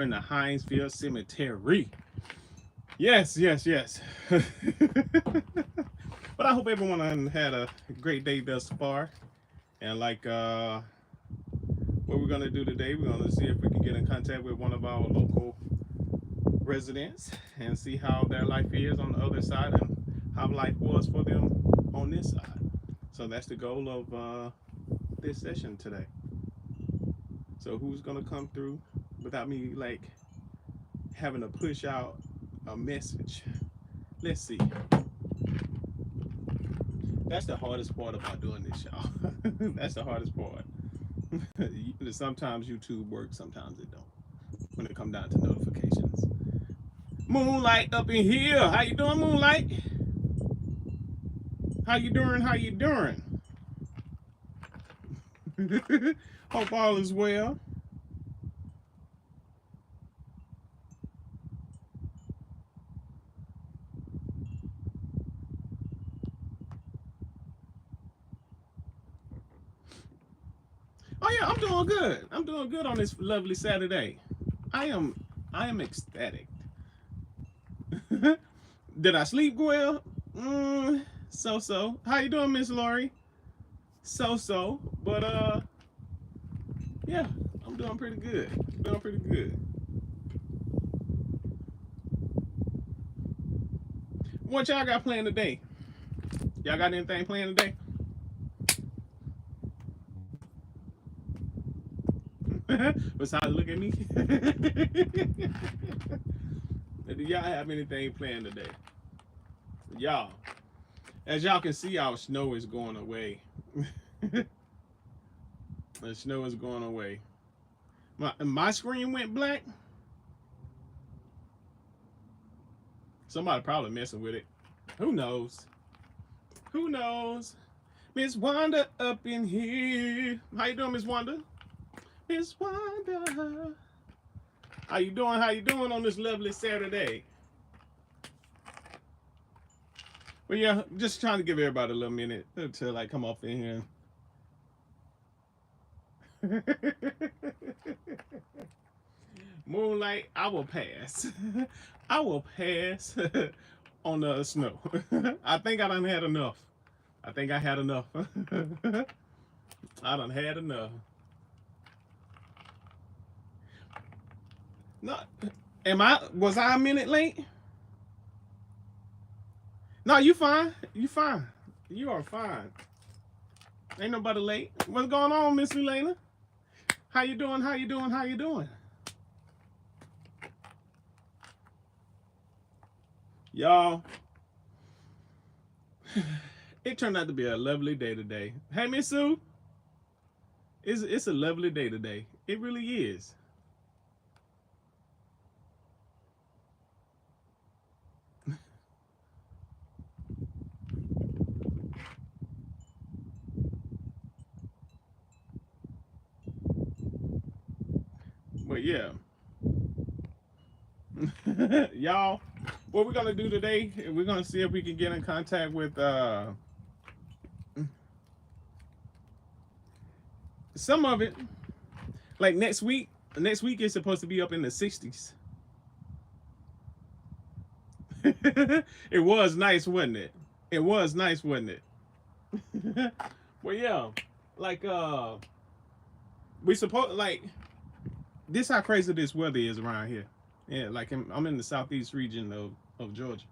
in the Hinesville Cemetery. Yes, yes, yes. But I hope everyone had a great day thus far. And what we're gonna do today, we're gonna see if we can get in contact with one of our local residents and see how their life is on the other side and how life was for them on this side. So that's the goal of this session today. So who's gonna come through without me having to push out a message? Let's see. That's the hardest part about doing this, y'all. That's the hardest part. Sometimes YouTube works, sometimes it don't. When it come down to notifications. Moonlight up in here. How you doing, Moonlight? How you doing? How you doing? Hope all is well. Oh yeah, I'm doing good. I'm doing good on this lovely Saturday. I am I am ecstatic. Did I sleep well? So. How you doing, Miss Lori? So. But yeah, I'm doing pretty good. Doing pretty good. What y'all got planned today? Y'all got anything planned today? Besides look at me. Do y'all have anything planned today? Y'all, as y'all can see, our snow is going away. The snow is going away. My screen went black. Somebody probably messing with it. Who knows? Who knows? Miss Wanda up in here. How you doing, Miss Wanda? Miss Wanda. How you doing? How you doing on this lovely Saturday? Well, yeah, just trying to give everybody a little minute to come off in here. Moonlight, I will pass. I will pass on the snow. I think I done had enough. I think I had enough. I done had enough. No, was I a minute late? No, you fine. You fine. You are fine. Ain't nobody late. What's going on, Miss Elena? How you doing? How you doing? How you doing? Y'all, it turned out to be a lovely day today. Hey, Miss Sue, it's a lovely day today. It really is. But yeah, y'all, what we're gonna do today? We're gonna see if we can get in contact with some of it. Like next week. Next week is supposed to be up in the 60s. It was nice, wasn't it? It was nice, wasn't it? Well, yeah, like we suppose like this how crazy this weather is around here. Yeah, like I'm in the southeast region of Georgia,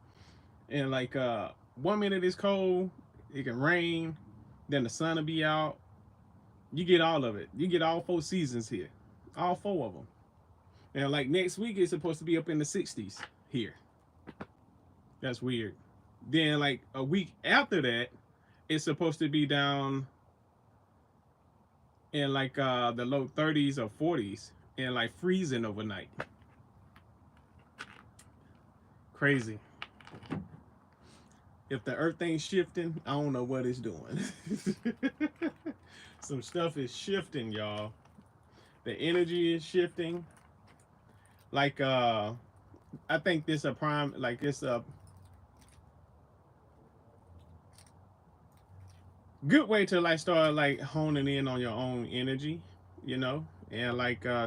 and 1 minute it's cold, it can rain, then the sun will be out. You get all of it. You get all 4 seasons here, all four of them. And like next week it's supposed to be up in the 60s here. That's weird. Then like a week after that, it's supposed to be down in the low 30s or 40s and like freezing overnight. Crazy. If the earth ain't shifting, I don't know what it's doing. Some stuff is shifting, y'all. The energy is shifting. Like I think this a prime like it's a good way to start honing in on your own energy, you know, and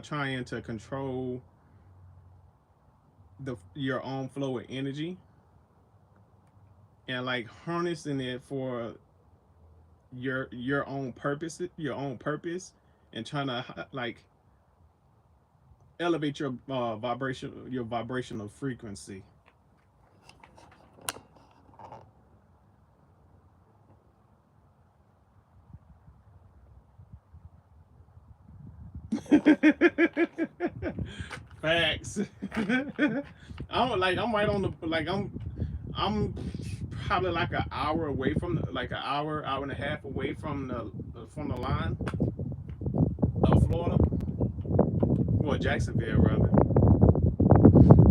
trying to control your own flow of energy, and like harnessing it for your own purpose, and trying to like elevate your vibrational frequency. Facts. I'm right on the I'm probably like an hour away from like an hour and a half away from the line of Florida, or Jacksonville rather.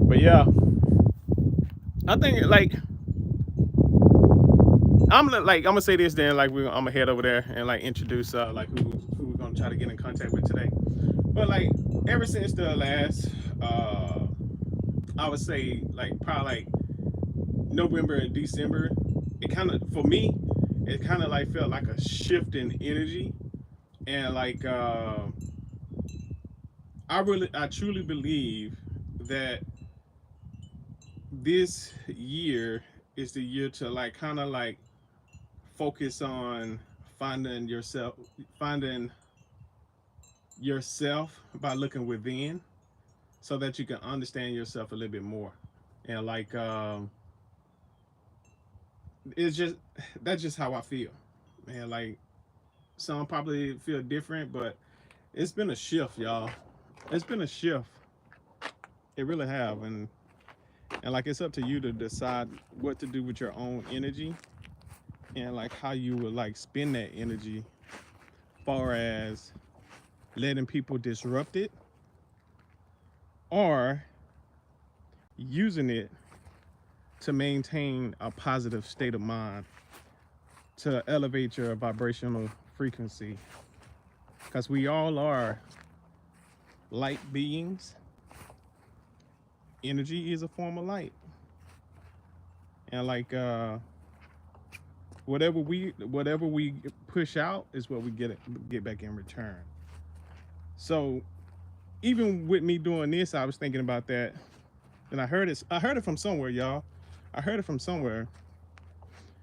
But yeah, I think like I'm gonna say this, then like I'm gonna head over there and like introduce like who we're gonna try to get in contact with today. But like ever since the last I would say like probably like November and December, it kind of for me it kind of like felt like a shift in energy, and like I truly believe that this year is the year to like kind of like focus on finding yourself finding yourself by looking within, so that you can understand yourself a little bit more. And like it's just that's just how I feel, man. Like some probably feel different, but it's been a shift, y'all. It's been a shift. It really have. And like it's up to you to decide what to do with your own energy, and like how you would like spend that energy, far as letting people disrupt it, or using it to maintain a positive state of mind, to elevate your vibrational frequency, because we all are light beings. Energy is a form of light, and like whatever we push out is what we get back in return. So even with me doing this, I was thinking about that, and I heard it from somewhere, y'all. I heard it from somewhere.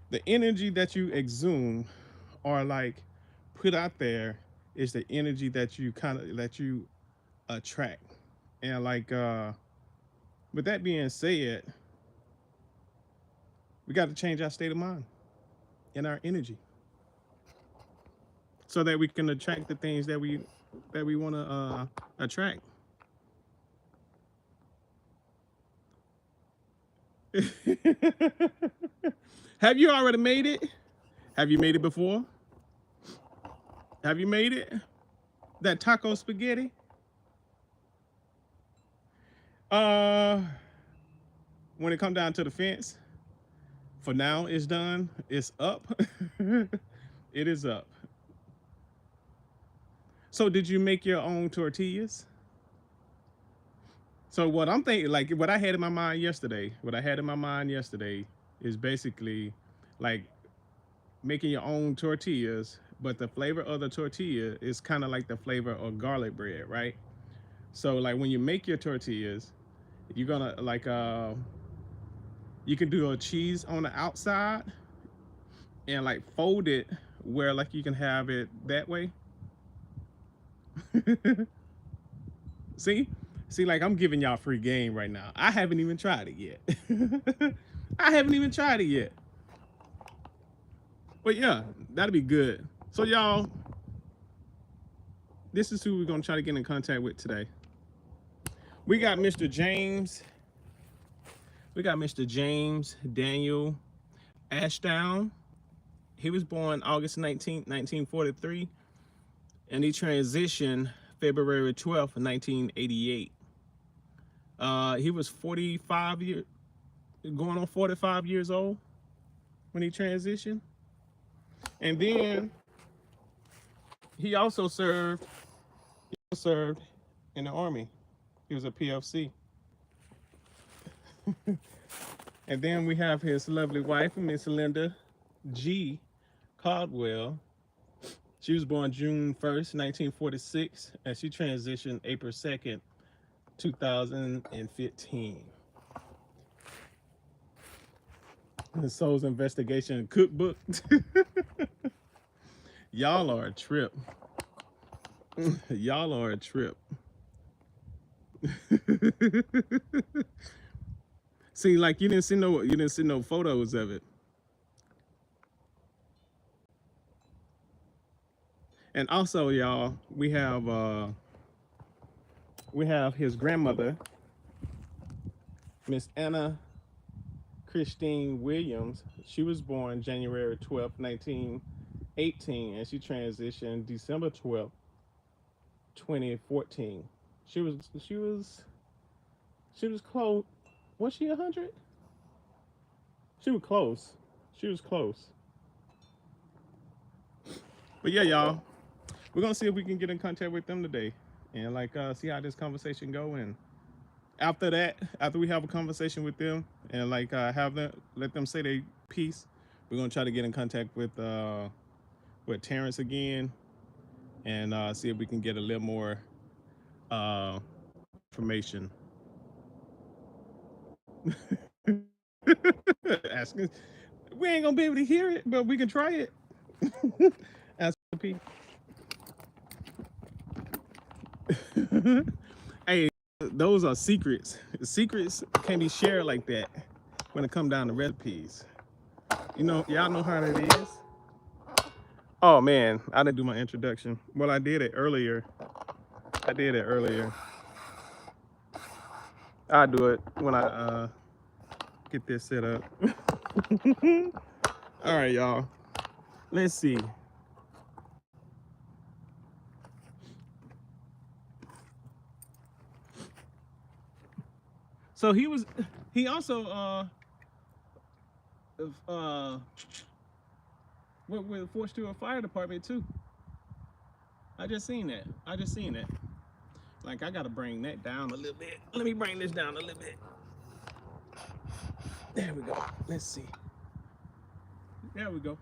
The energy that you exude or like put out there is the energy that you attract. And like with that being said, we got to change our state of mind and our energy, so that we can attract the things that we want to attract. Have you already made it? Have you made it before? Have you made it? That taco spaghetti? Uh, when it come down to the fence, for now it's done. It's up. It is up. So did you make your own tortillas? So what I'm thinking, like what I had in my mind yesterday, is basically like making your own tortillas, but the flavor of the tortilla is kind of like the flavor of garlic bread, right? So like when you make your tortillas, you're gonna like you can do a cheese on the outside and like fold it where like you can have it that way. See? See, like I'm giving y'all free game right now. I haven't even tried it yet. I haven't even tried it yet. But yeah, that'll be good. So y'all, this is who we're gonna try to get in contact with today. We got Mr. James. We got Mr. James Daniel Ashdown. He was born August 19th, 1943, and he transitioned February 12th, 1988. He was 45 years, going on 45 years old when he transitioned. And then he also served in the Army. He was a PFC. And then we have his lovely wife, Miss Linda G. Caldwell. She was born June 1st, 1946, and she transitioned April 2nd, 2015. Souls Investigation Cookbook. Y'all are a trip. Y'all are a trip. See, like you didn't see no photos of it. And also, y'all, we have his grandmother, Miss Anna Christine Williams. She was born January 12th, 1918, and she transitioned December 12th, 2014. She was close. Was she 100? She was close. She was close. But yeah, y'all, we're gonna see if we can get in contact with them today, and like see how this conversation go. And after that, after we have a conversation with them, and like have them let them say their piece, we're gonna try to get in contact with Terrence again, and see if we can get a little more information. Asking, we ain't gonna be able to hear it, but we can try it. Ask Pete. Hey, those are secrets. Secrets can't be shared like that when it come down to recipes. You know, y'all know how that is. Oh man, I didn't do my introduction. Well, I did it earlier. I'll do it when I get this set up. All right, y'all. Let's see. So he also went with Fort Stewart Fire Department too. I just seen that. Like I gotta bring that down a little bit. Let me bring this down a little bit. There we go. Let's see. There we go.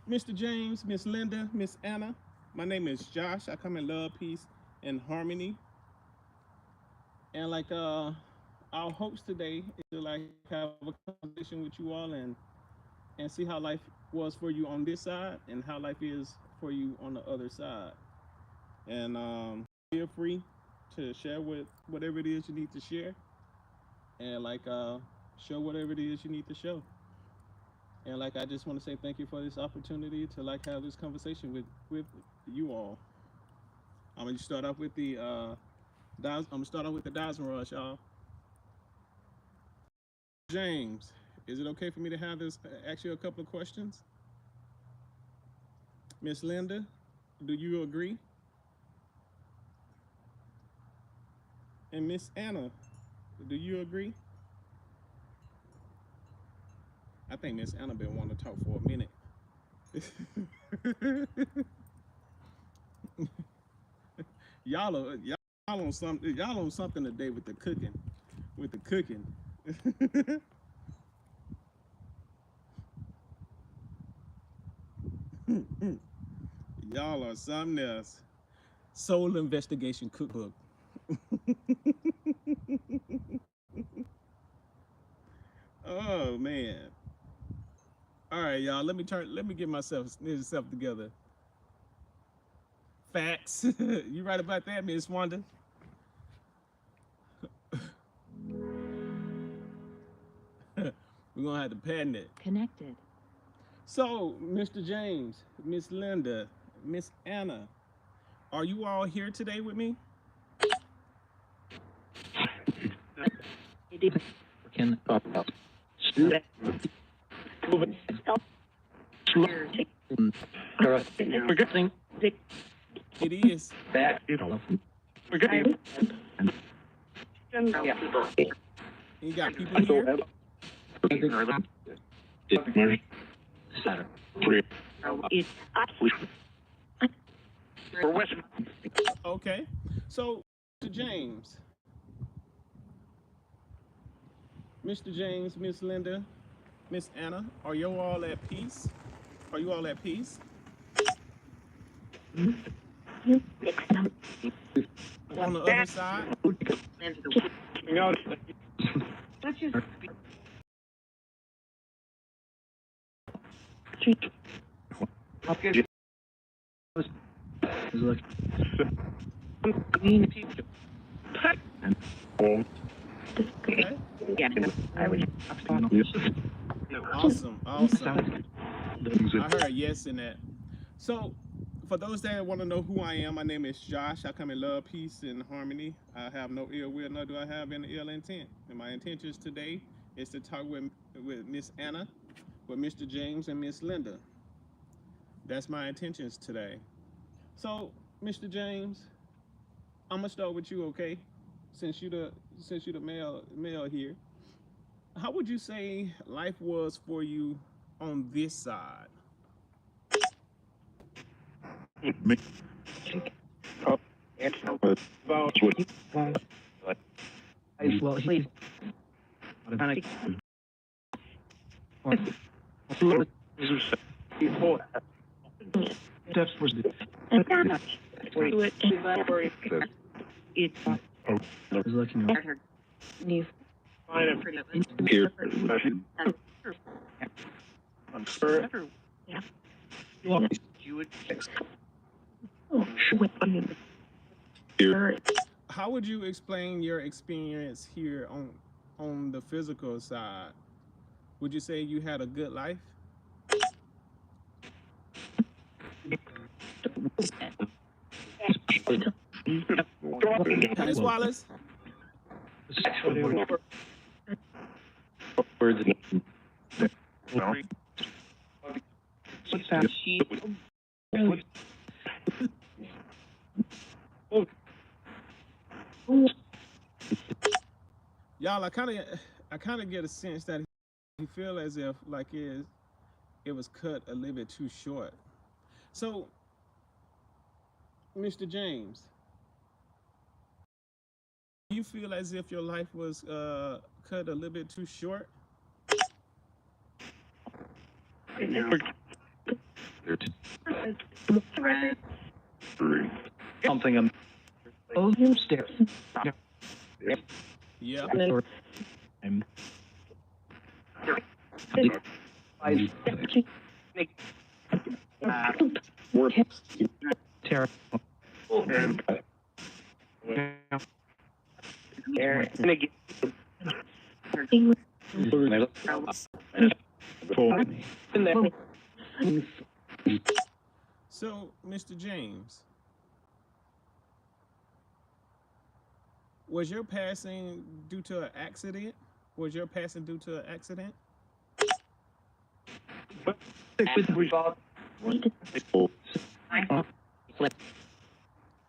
Mr. James, Miss Linda, Miss Anna. My name is Josh. I come in love, peace, and harmony. And like our hopes today is to like have a conversation with you all and see how life was for you on this side and how life is for you on the other side. And feel free to share with whatever it is you need to share, and like show whatever it is you need to show. And like I just want to say thank you for this opportunity to like have this conversation with you all. I'm gonna start off with the Dodson Rush, y'all. James, is it okay for me to have this ask you a couple of questions? Miss Linda, do you agree? And Miss Anna, do you agree? I think Miss Anna been wanting to talk for a minute. y'all on something today with the cooking. Y'all are something else. Soul Investigation Cookbook. Oh man. All right, y'all. Let me get myself together. Facts. You right about that, Miss Wanda? We're gonna have to patent it. Connected. So, Mr. James, Miss Linda, Miss Anna, are you all here today with me? Can It is. You got people here? Okay. So, Mr. James, Miss Linda, Miss Anna, are you all at peace? Are you all at peace? On the other side? Let's just Okay. yeah, I would Awesome. Awesome. I heard yes in that. So, for those that want to know who I am, my name is Josh. I come in love, peace, and harmony. I have no ill will, nor do I have any ill intent. And my intentions today is to talk with Miss Anna, with Mr. James, and Miss Linda. That's my intentions today. So, Mr. James, I'm gonna start with you, okay? Since you the male here, how would you say life was for you on this side? well, he's looking at her knees. Here. Yeah. You would here. How would you explain your experience here on the physical side? Would you say you had a good life? Hey, Wallace. Y'all, I kind of get a sense that he feel as if like it was cut a little bit too short. So, Mr. James, do you feel as if your life was cut a little bit too short? Something on the stairs. Yeah. So, Mr. James, was your passing due to an accident? Was your passing due to an accident?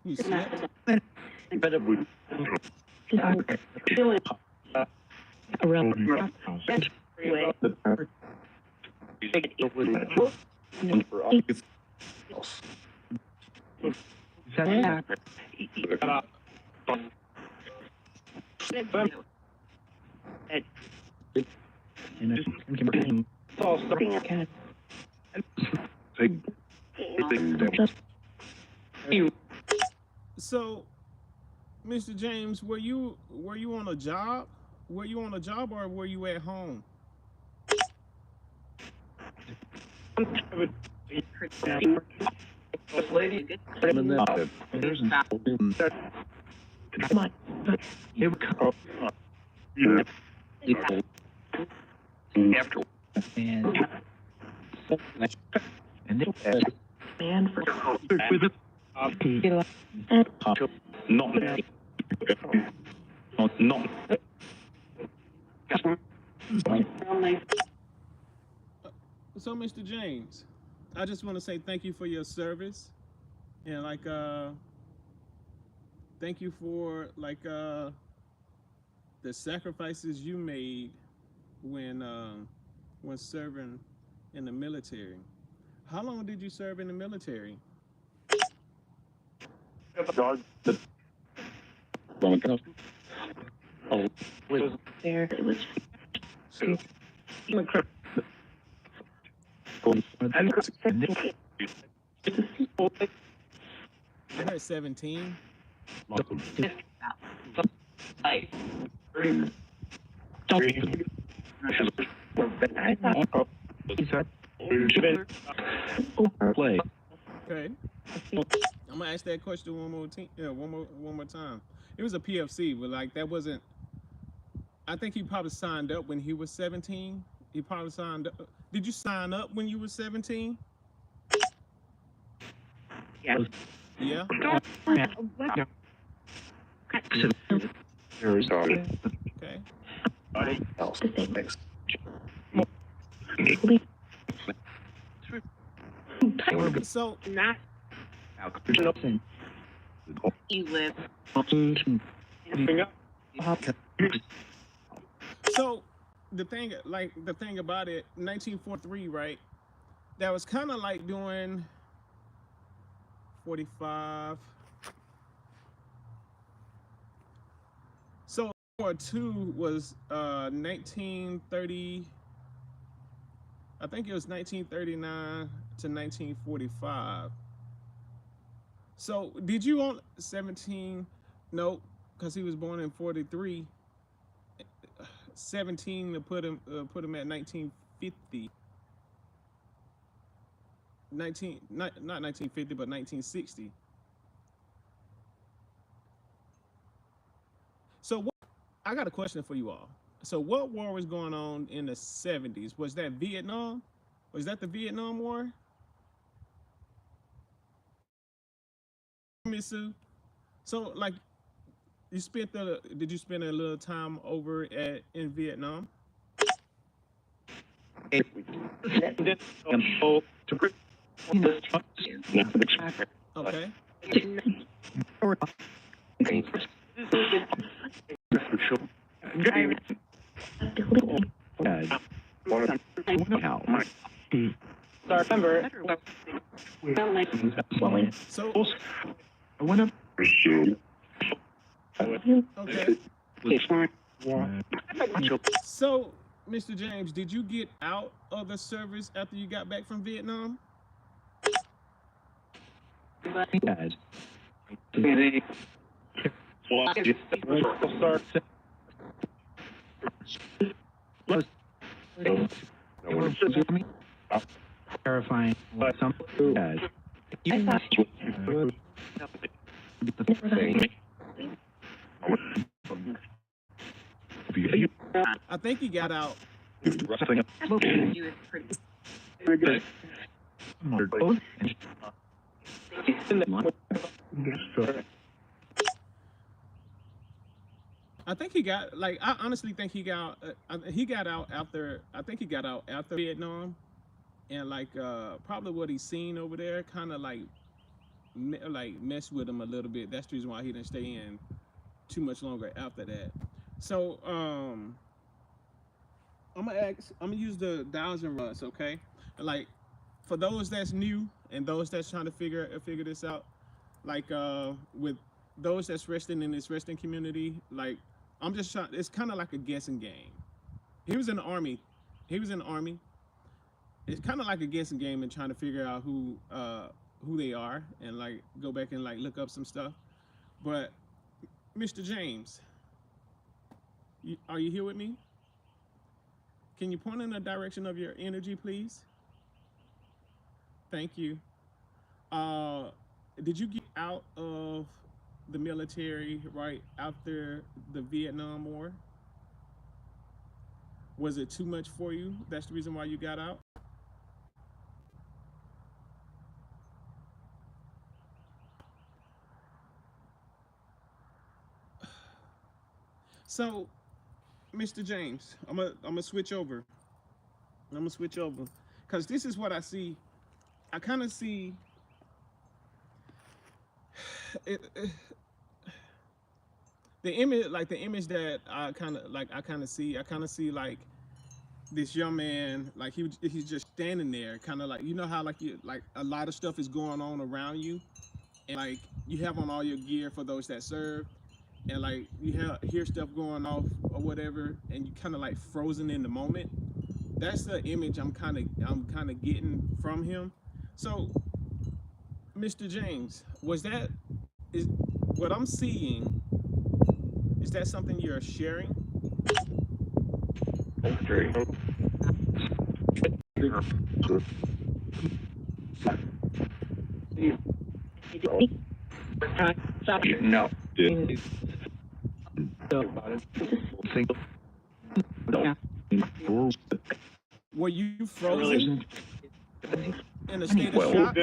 You slipped? So, Mr. James, were you on a job? Were you on a job or were you at home? So, Mr. James, I just want to say thank you for your service and thank you for the sacrifices you made when serving in the military. How long did you serve in the military? There it was. I heard 17. Play. Okay. I'm gonna ask that question one more time. It was a PFC, but like that wasn't. I think he probably signed up when he was 17. He probably signed up. Did you sign up when you were 17? Yeah. Yeah. Okay. So Not you live. so the thing about it, 1943, right? That was kind of like doing 45. So World War II was 1930. I think it was 1939 to 1945. So did you on 17? Nope, because he was born in 43. 17 to put him at 1950. Not 1950, but 1960. So what, I got a question for you all. So what war was going on in the 70s? Was that Vietnam? Was that the Vietnam War? Miss Sue? So like did you spend a little time over in Vietnam? Okay. So okay. So Mr. James, did you get out of the service after you got back from Vietnam? Terrifying. Some guys. I think he got out. I think he got like I honestly think he got out after I think he got out after Vietnam, and like probably what he's seen over there kind of like like messed with him a little bit. That's the reason why he didn't stay in too much longer after that. So I'm gonna use the dials and runs, okay? Like for those that's new and those that's trying to figure this out, like with those that's resting in this resting community, like I'm just trying. It's kind of like a guessing game. He was in the army. He was in the army. It's kind of like a guessing game and trying to figure out who they are and like go back and like look up some stuff. But Mr. James, are you here with me? Can you point in the direction of your energy, please? Thank you. Did you get out of the military right after the Vietnam War? Was it too much for you? That's the reason why you got out? So, Mr. James, I'm gonna switch over. I'm gonna switch over because this is what I see. I kind of see it, the image that I kind of like. I kind of see. I kind of see like this young man, like he's just standing there, kind of like you know how like you like a lot of stuff is going on around you, and like you have on all your gear for those that serve, and like you hear stuff going off or whatever, and you kind of like frozen in the moment. That's the image I'm kind of getting from him. So, Mr. James, is what I'm seeing? Is that something you're sharing? No. Were you frozen in a state of shock?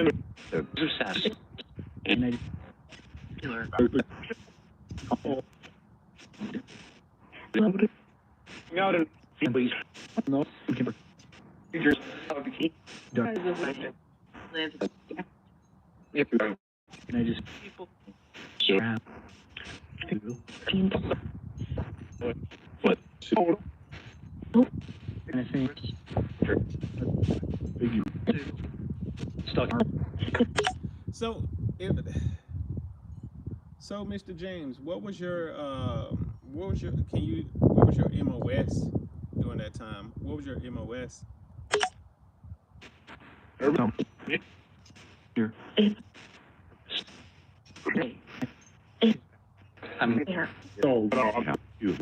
So, if, so Mr. James, what was your what was your MOS during that time? What was your MOS? I'm here. You.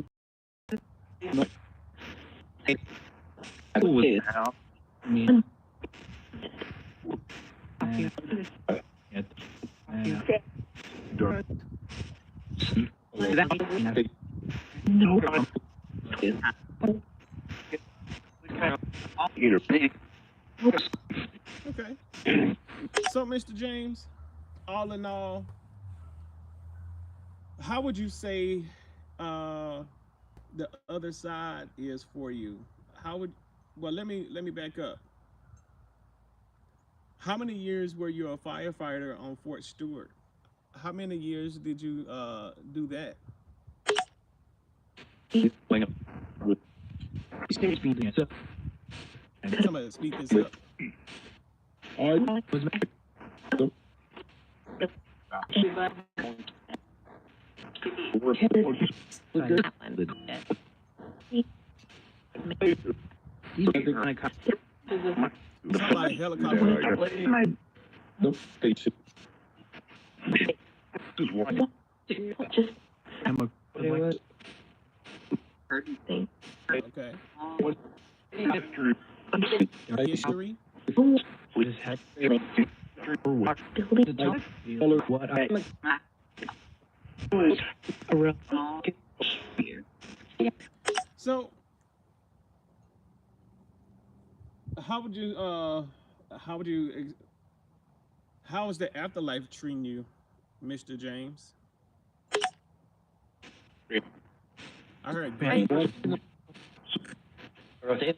Okay. So, Mr. James, all in all, how would you say the other side is for you? How would well let me back up. How many years were you a firefighter on Fort Stewart? How many years did you do that? Somebody speak this up. Somebody helicopter. Okay. History. So, how would you how would you how is the afterlife treating you, Mr. James? I heard great. Okay.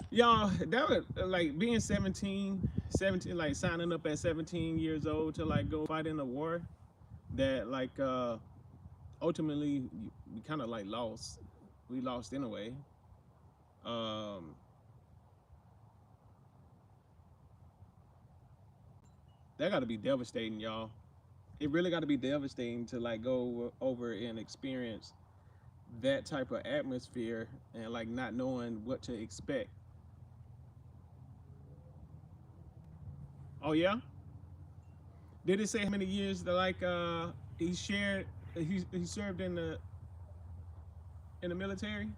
Y'all, that was like being 17, like signing up at 17 years old to like go fight in a war that like ultimately we kind of like lost. We lost anyway. Um, that got to be devastating, y'all. It really got to be devastating to like go over and experience that type of atmosphere and like not knowing what to expect. Oh yeah, did it say how many years that like he shared? He served in the military.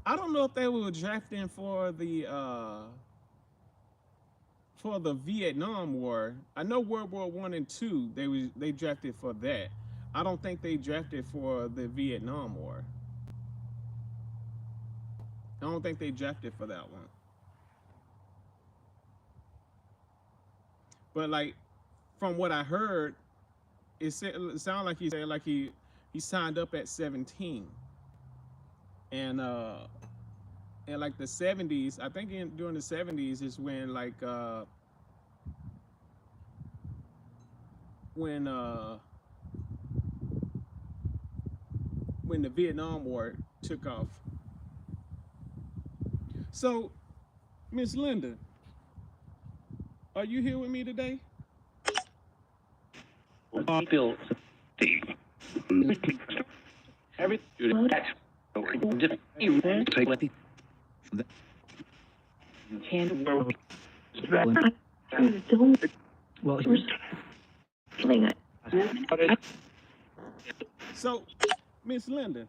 I don't know if they were drafting for the Vietnam War. I know World War One and Two. They drafted for that. I don't think they drafted for the Vietnam War. I don't think they drafted for that one. But like from what I heard, it sounded like he said like he signed up at 17, and in like the 70s. I think during the 70s is when like when uh when the Vietnam War took off. So, Miss Linda, are you here with me today? I feel Everything that's So, Miss Linda,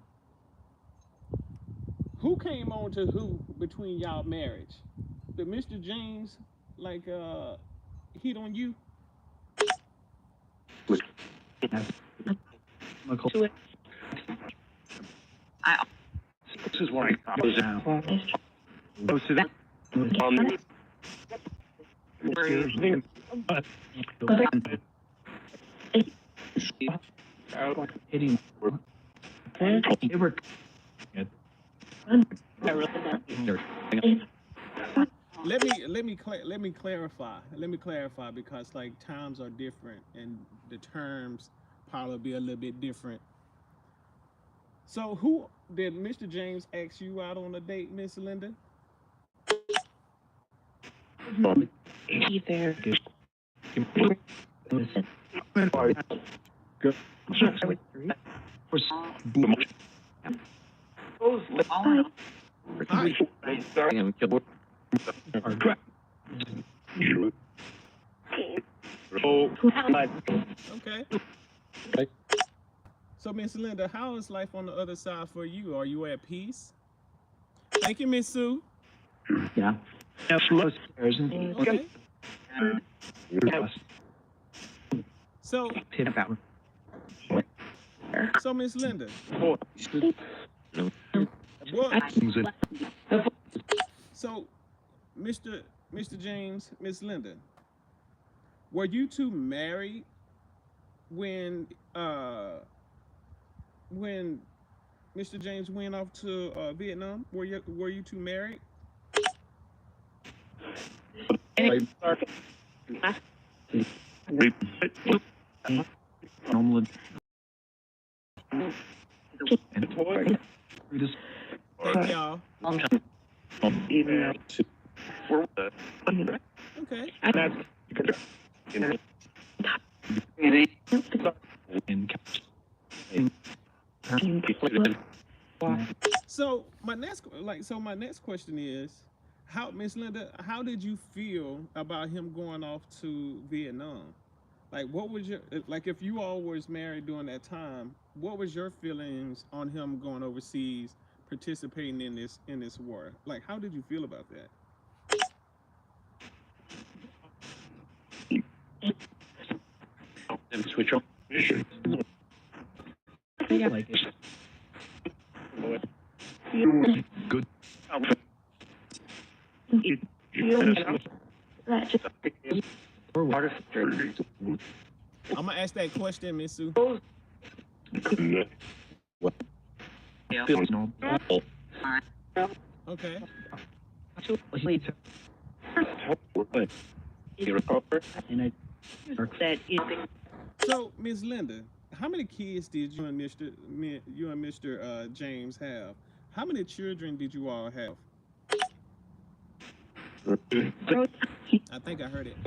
who came on to who between y'all marriage? Did Mr. James like hit on you? this is why I was close to that. Hitting. They were Let me clarify. Let me clarify because like times are different and the terms probably be a little bit different. So who did Mr. James ask you out on a date, Miss Linda? there. Hi. Okay. So Miss Linda, how is life on the other side for you? Are you at peace? Thank you, Miss Sue. Yeah. Okay. So so Miss Linda, what so Mr. James, Miss Linda, were you two married when when Mr. James went off to Vietnam? Were you two married? Thank y'all. Okay. So my next question is, how Miss Linda, how did you feel about him going off to Vietnam? Like, what was your like if you all was married during that time? What was your feelings on him going overseas, participating in this war? Like, how did you feel about that? Switch on. Like Good. I'm gonna ask that question, Miss Sue. Okay. So, Miss Linda, how many kids did you and Mr. James have? How many children did you all have? I think I heard it.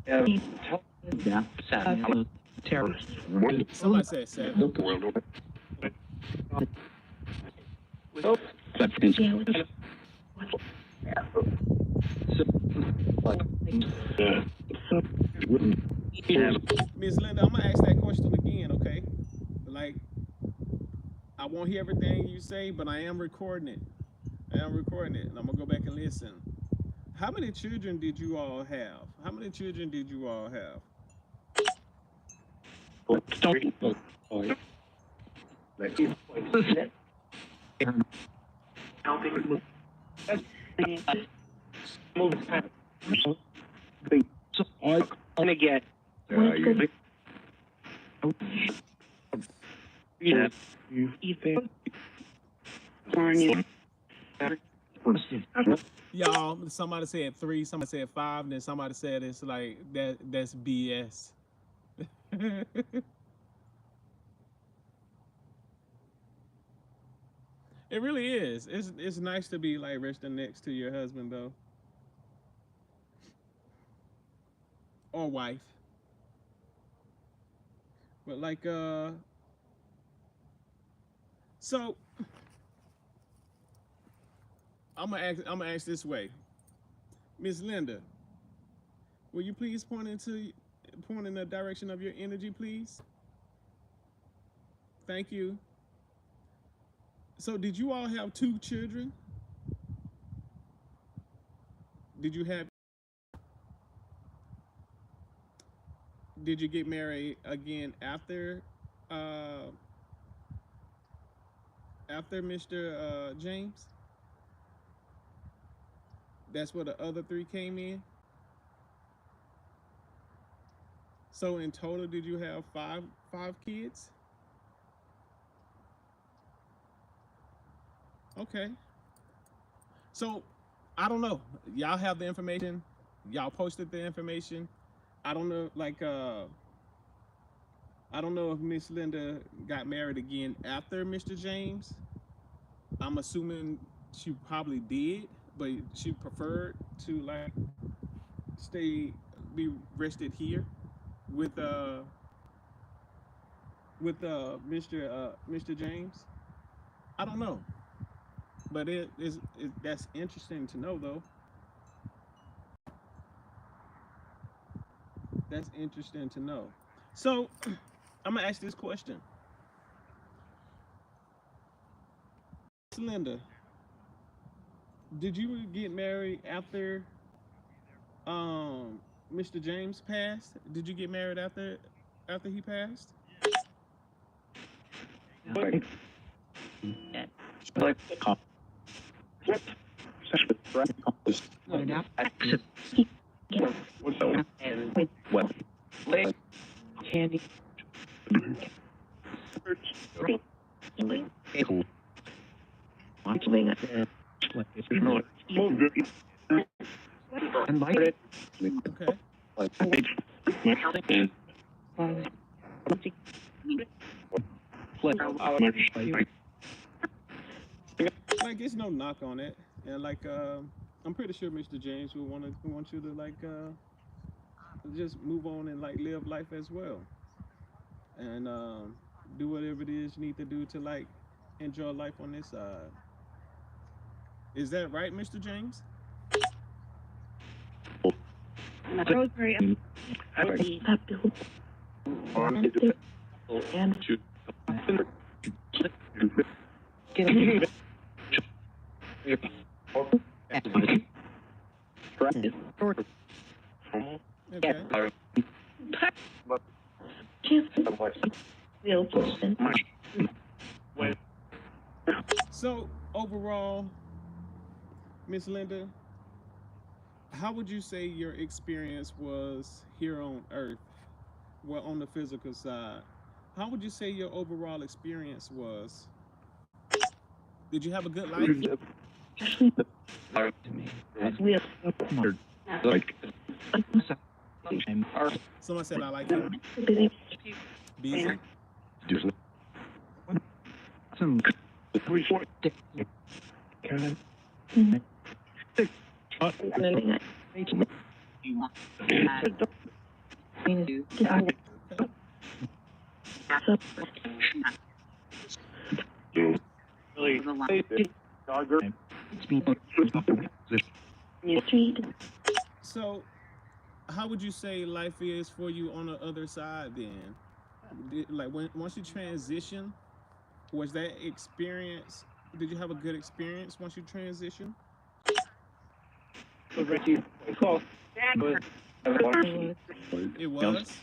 yeah. Terror. Somebody said seven. Miss Linda, I'm gonna ask that question again, okay? Like, I won't hear everything you say, but I am recording it. I am recording it, and I'm gonna go back and listen. How many children did you all have? How many children did you all have? Y'all, somebody said three, somebody said five, and then somebody said it's like that's BS. It really is. It's nice to be like resting next to your husband though. or wife. But like so I'm gonna ask this way. Miss Linda, will you please point in the direction of your energy, please? Thank you. So did you all have two children? Did you have did you get married again uh after Mr. James? That's where the other three came in. So in total, did you have five kids? Okay. So I don't know. Y'all have the information. Y'all posted the information. I don't know. I don't know if Miss Linda got married again after Mr. James. I'm assuming she probably did, but she preferred to like stay be rested here with Mr. James. I don't know, but that's interesting to know though. That's interesting to know. So I'm gonna ask this question, Linda. Did you get married after Mr. James passed? Did you get married after he passed? Like, well, candy. Okay. Like it's no knock on it, and like I'm pretty sure Mr. James will want you to like just move on and like live life as well, and do whatever it is you need to do to like enjoy life on this side. Is that right, Mr. James? Okay. So overall, Miss Linda, how would you say your experience was here on Earth? Well, on the physical side, how would you say your overall experience was? Did you have a good life? Someone said I like him. Busy. So, how would you say life is for you on the other side then? Like once you transition, was that experience? Did you have a good experience once you transition? It was.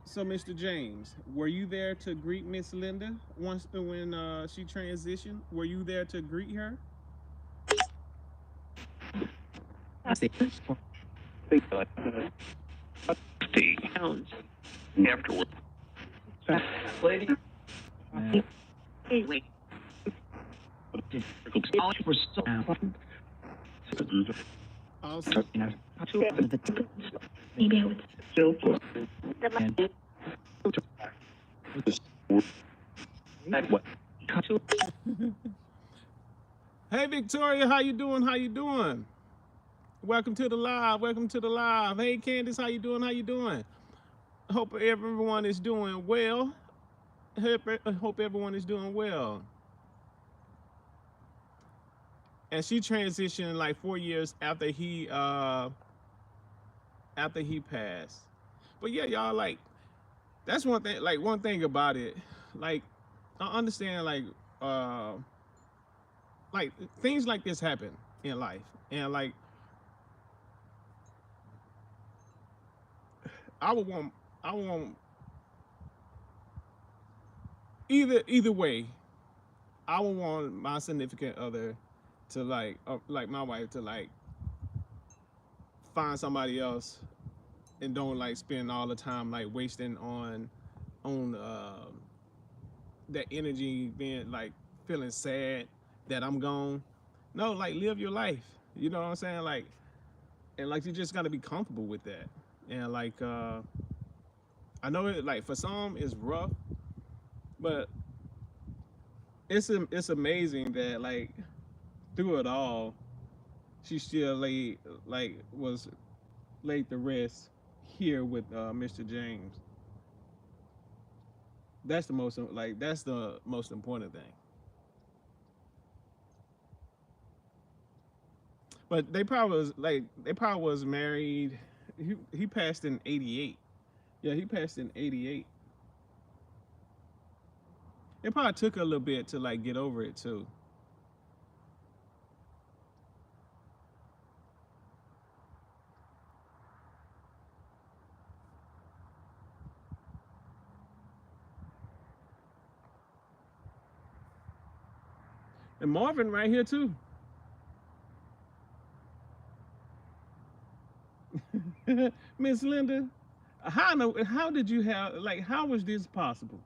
So, Mr. James, were you there to greet Miss Linda once when she transitioned? Were you there to greet her? Afterward. Awesome. Maybe I would still put Hey Victoria, how you doing? How you doing? Welcome to the live. Welcome to the live. Hey Candace, how you doing? How you doing? Hope everyone is doing well. Hope everyone is doing well. And she transitioned like 4 years after he passed. But yeah, y'all, like, that's one thing. Like, one thing about it, like, I understand like things like this happen in life, and like I would want either way. I would want my significant other to like my wife to like find somebody else and don't like spend all the time like wasting on that energy being like feeling sad that I'm gone. No, like live your life. You know what I'm saying? Like, and like you just gotta be comfortable with that. And like I know it like for some it's rough, but it's amazing that like through it all, she still was laid to rest here with Mr. James. That's the most important thing. But they probably was married. He passed in '88. Yeah, he passed in '88. It probably took a little bit to like get over it too. And Marvin right here too. Miss Linda, how did you have like how was this possible?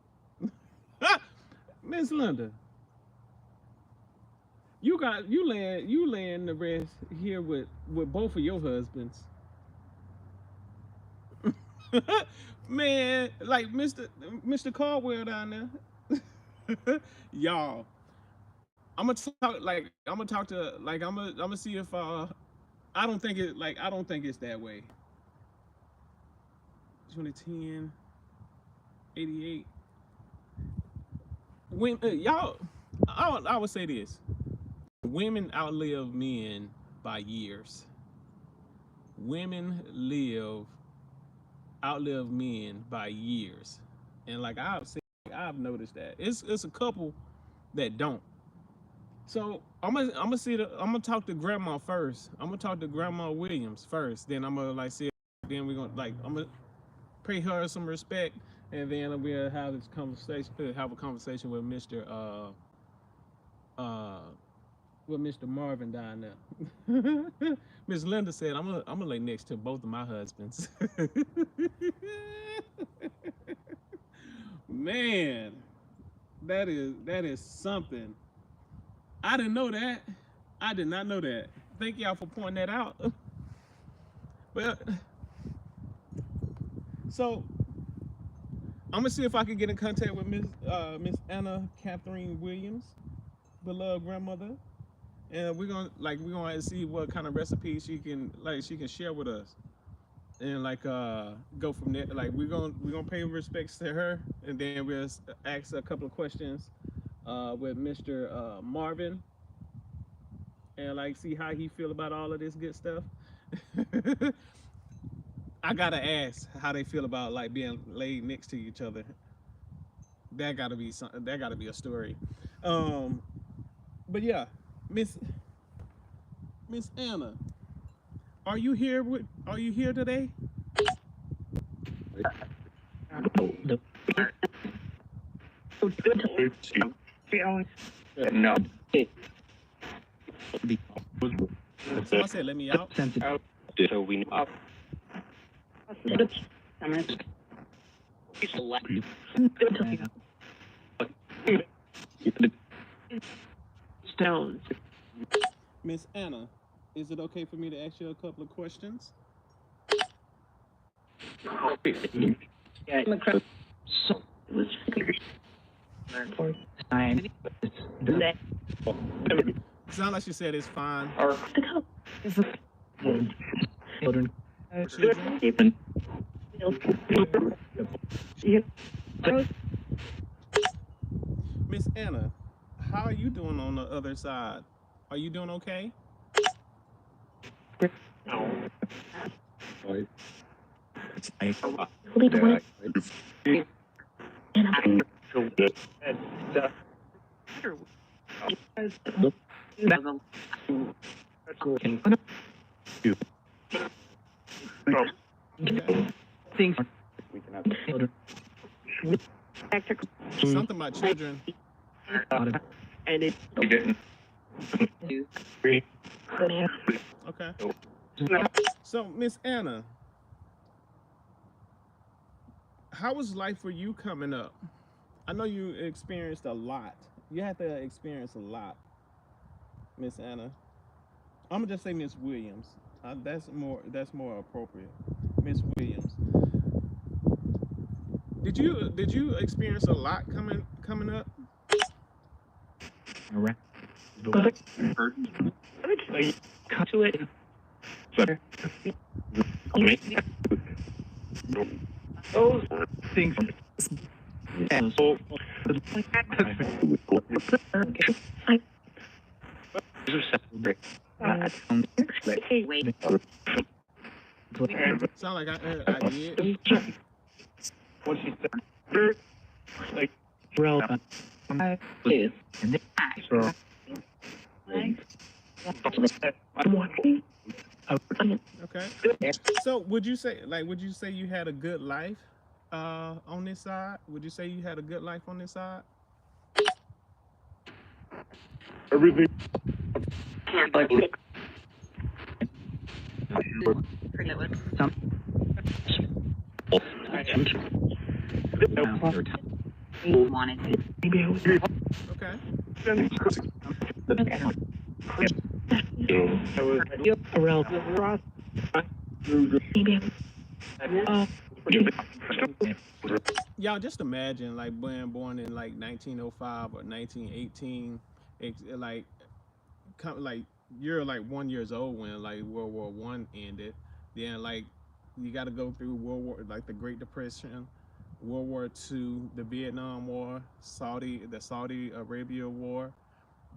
Miss Linda, you laying the rest here with both of your husbands. Man, like Mr. Caldwell down there. Y'all, I'm gonna talk to like I'm gonna see if I don't think it's that way. 2010, 88. When y'all, I would say this: women outlive men by years. Women outlive men by years, and like I've noticed that it's a couple that don't. So I'm gonna talk to grandma first. I'm gonna talk to Grandma Williams first. Then I'm gonna like see. Then we're gonna like I'm gonna pay her some respect, and then we'll have this conversation. Have a conversation uh with Mr. Marvin down there. Miss Linda said I'm gonna lay next to both of my husbands. Man, that is something. I didn't know that. I did not know that. Thank y'all for pointing that out. But so I'm gonna see if I can get in contact with Miss Anna Catherine Williams, beloved grandmother, and we're gonna see what kind of recipes she can share with us, and like go from there. Like we're gonna pay respects to her, and then we'll ask a couple of questions with Mr. Marvin, and like see how he feel about all of this good stuff. I gotta ask how they feel about like being laid next to each other. That gotta be something. That gotta be a story. Um, but yeah, Miss Anna, Are you here today? No. Someone said let me out. So we know. Stones. Miss Anna, Is it okay for me to ask you a couple of questions? Yeah, so it was for time. That Sound like she said it's fine. are the color. Children. Children. Even. Yeah. Miss Anna, how are you doing on the other side? Are you doing okay? Okay. Things we can have children. Something about children. And it didn't. Okay. So, Miss Anna, how was life for you coming up? I know you experienced a lot. You had to experience a lot, Miss Anna. I'm gonna just say Miss Williams. That's more appropriate. Miss Williams. Did you experience a lot coming up? Cut to it. Those things. And so, Sound like I did. what she said, like, relevant. Okay. So would you say you had a good life on this side? Would you say you had a good life on this side? Everything. Okay. Y'all just imagine like being born in like 1905 or 1918, like like you're like 1 years old when like World War I ended. Then like you got to go through World War like the Great Depression, World War II, the Vietnam War, the Saudi Arabia War.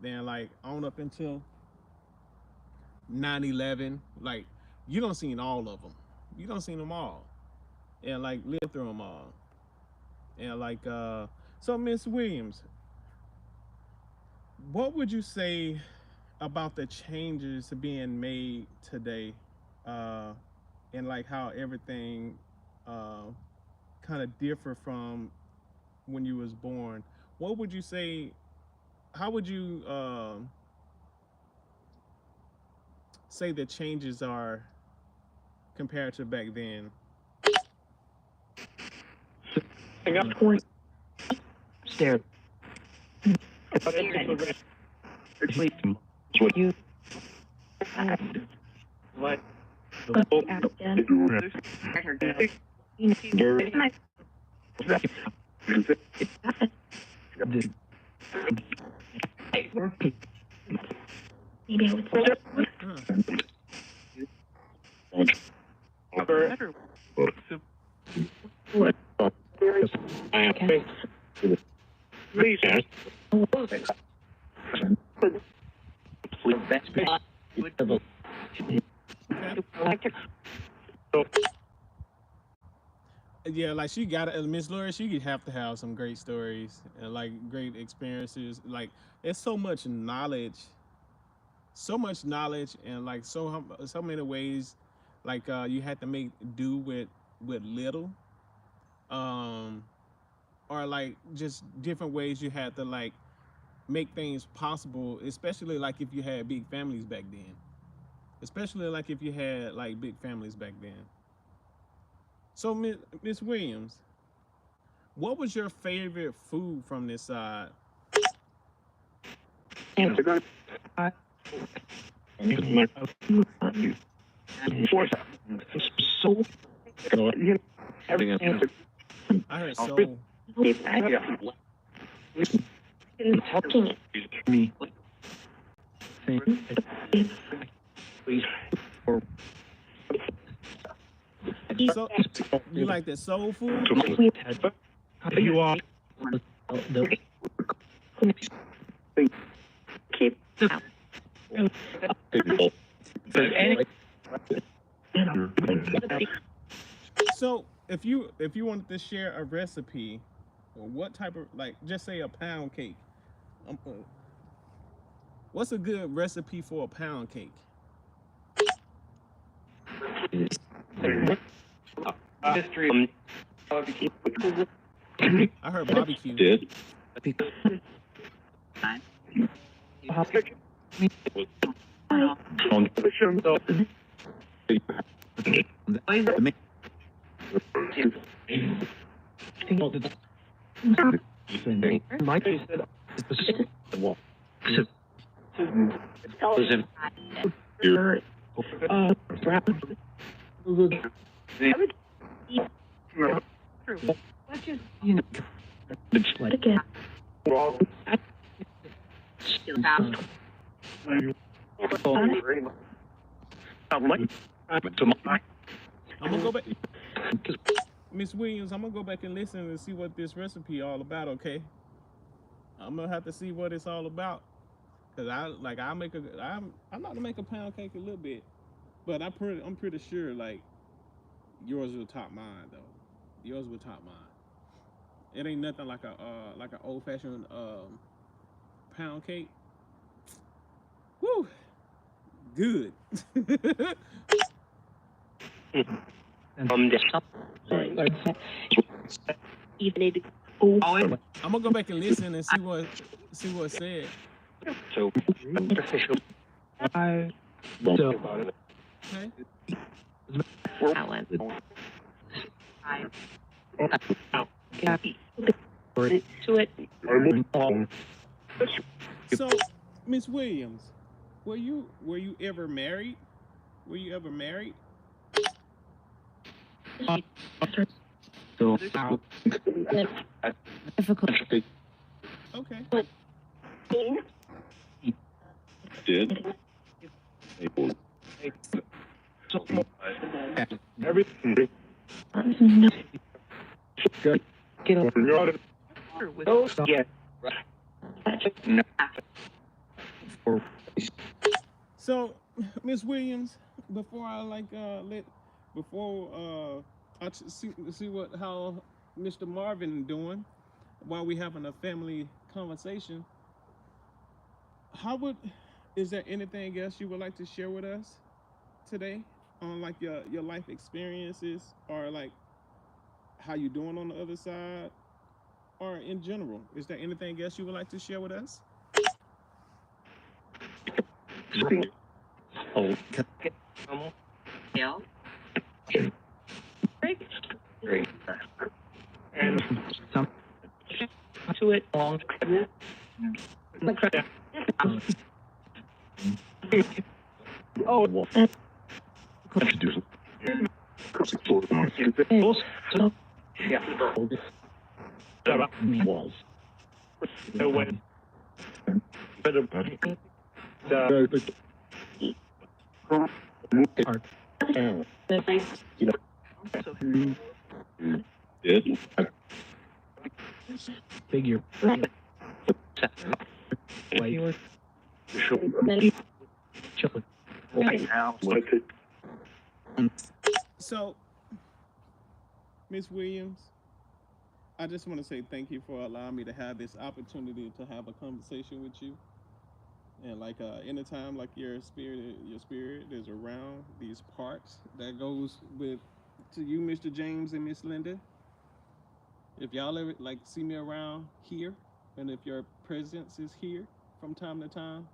Then like on up until 9/11. Like you don't seen all of them. You don't seen them all, and like live through them all. And like so Miss Williams, what would you say about the changes being made today, uh, and like how everything uh, kind of differ from when you was born? What would you say? How would you say the changes are compared to back then? I got the point. Stare. What you what Huh. Okay. Yeah, like she got Miss Laura. She could have to have some great stories and like great experiences. Like it's so much knowledge, and like so many ways. Like you had to make do with little, um, or like just different ways you had to like make things possible. Especially like if you had big families back then. Especially like if you had like big families back then. So Miss Williams, what was your favorite food from this side? So, everything. I heard soul. Talking me. So you like that soul food? You are keep So if you wanted to share a recipe, or what type of, like, just say a pound cake. What's a good recipe for a pound cake? History. I heard barbecue. Did. On the show. Mike said, again. I'm gonna go back, Miss Williams. I'm gonna go back and listen and see what this recipe all about. Okay, I'm gonna have to see what it's all about. Cause I'm not to make a pound cake a little bit, but I'm pretty sure like yours will top mine though. Yours will top mine. It ain't nothing like an old fashioned pound cake. Woo, good. I'm gonna go back and listen and see what it said. So, official. I Okay. to it. So, Miss Williams, were you ever married? Were you ever married? So, Difficult. Okay. did. Everything. Good. Get over. Oh, yeah. No. So, Miss Williams, before I see how Mr. Marvin doing while we having a family conversation, is there anything else you would like to share with us today on like your life experiences, or like how you doing on the other side, or in general? Is there anything else you would like to share with us? Oh, Yeah. great. And some to it long. Oh, well. Let's do yeah. Walls. No way. Better buddy. Did. Figure. Wait. So, Miss Williams, I just want to say thank you for allowing me to have this opportunity to have a conversation with you. And like anytime like your spirit is around these parts, that goes with to you, Mr. James and Miss Linda. If y'all ever like see me around here, and if your presence is here from time to time,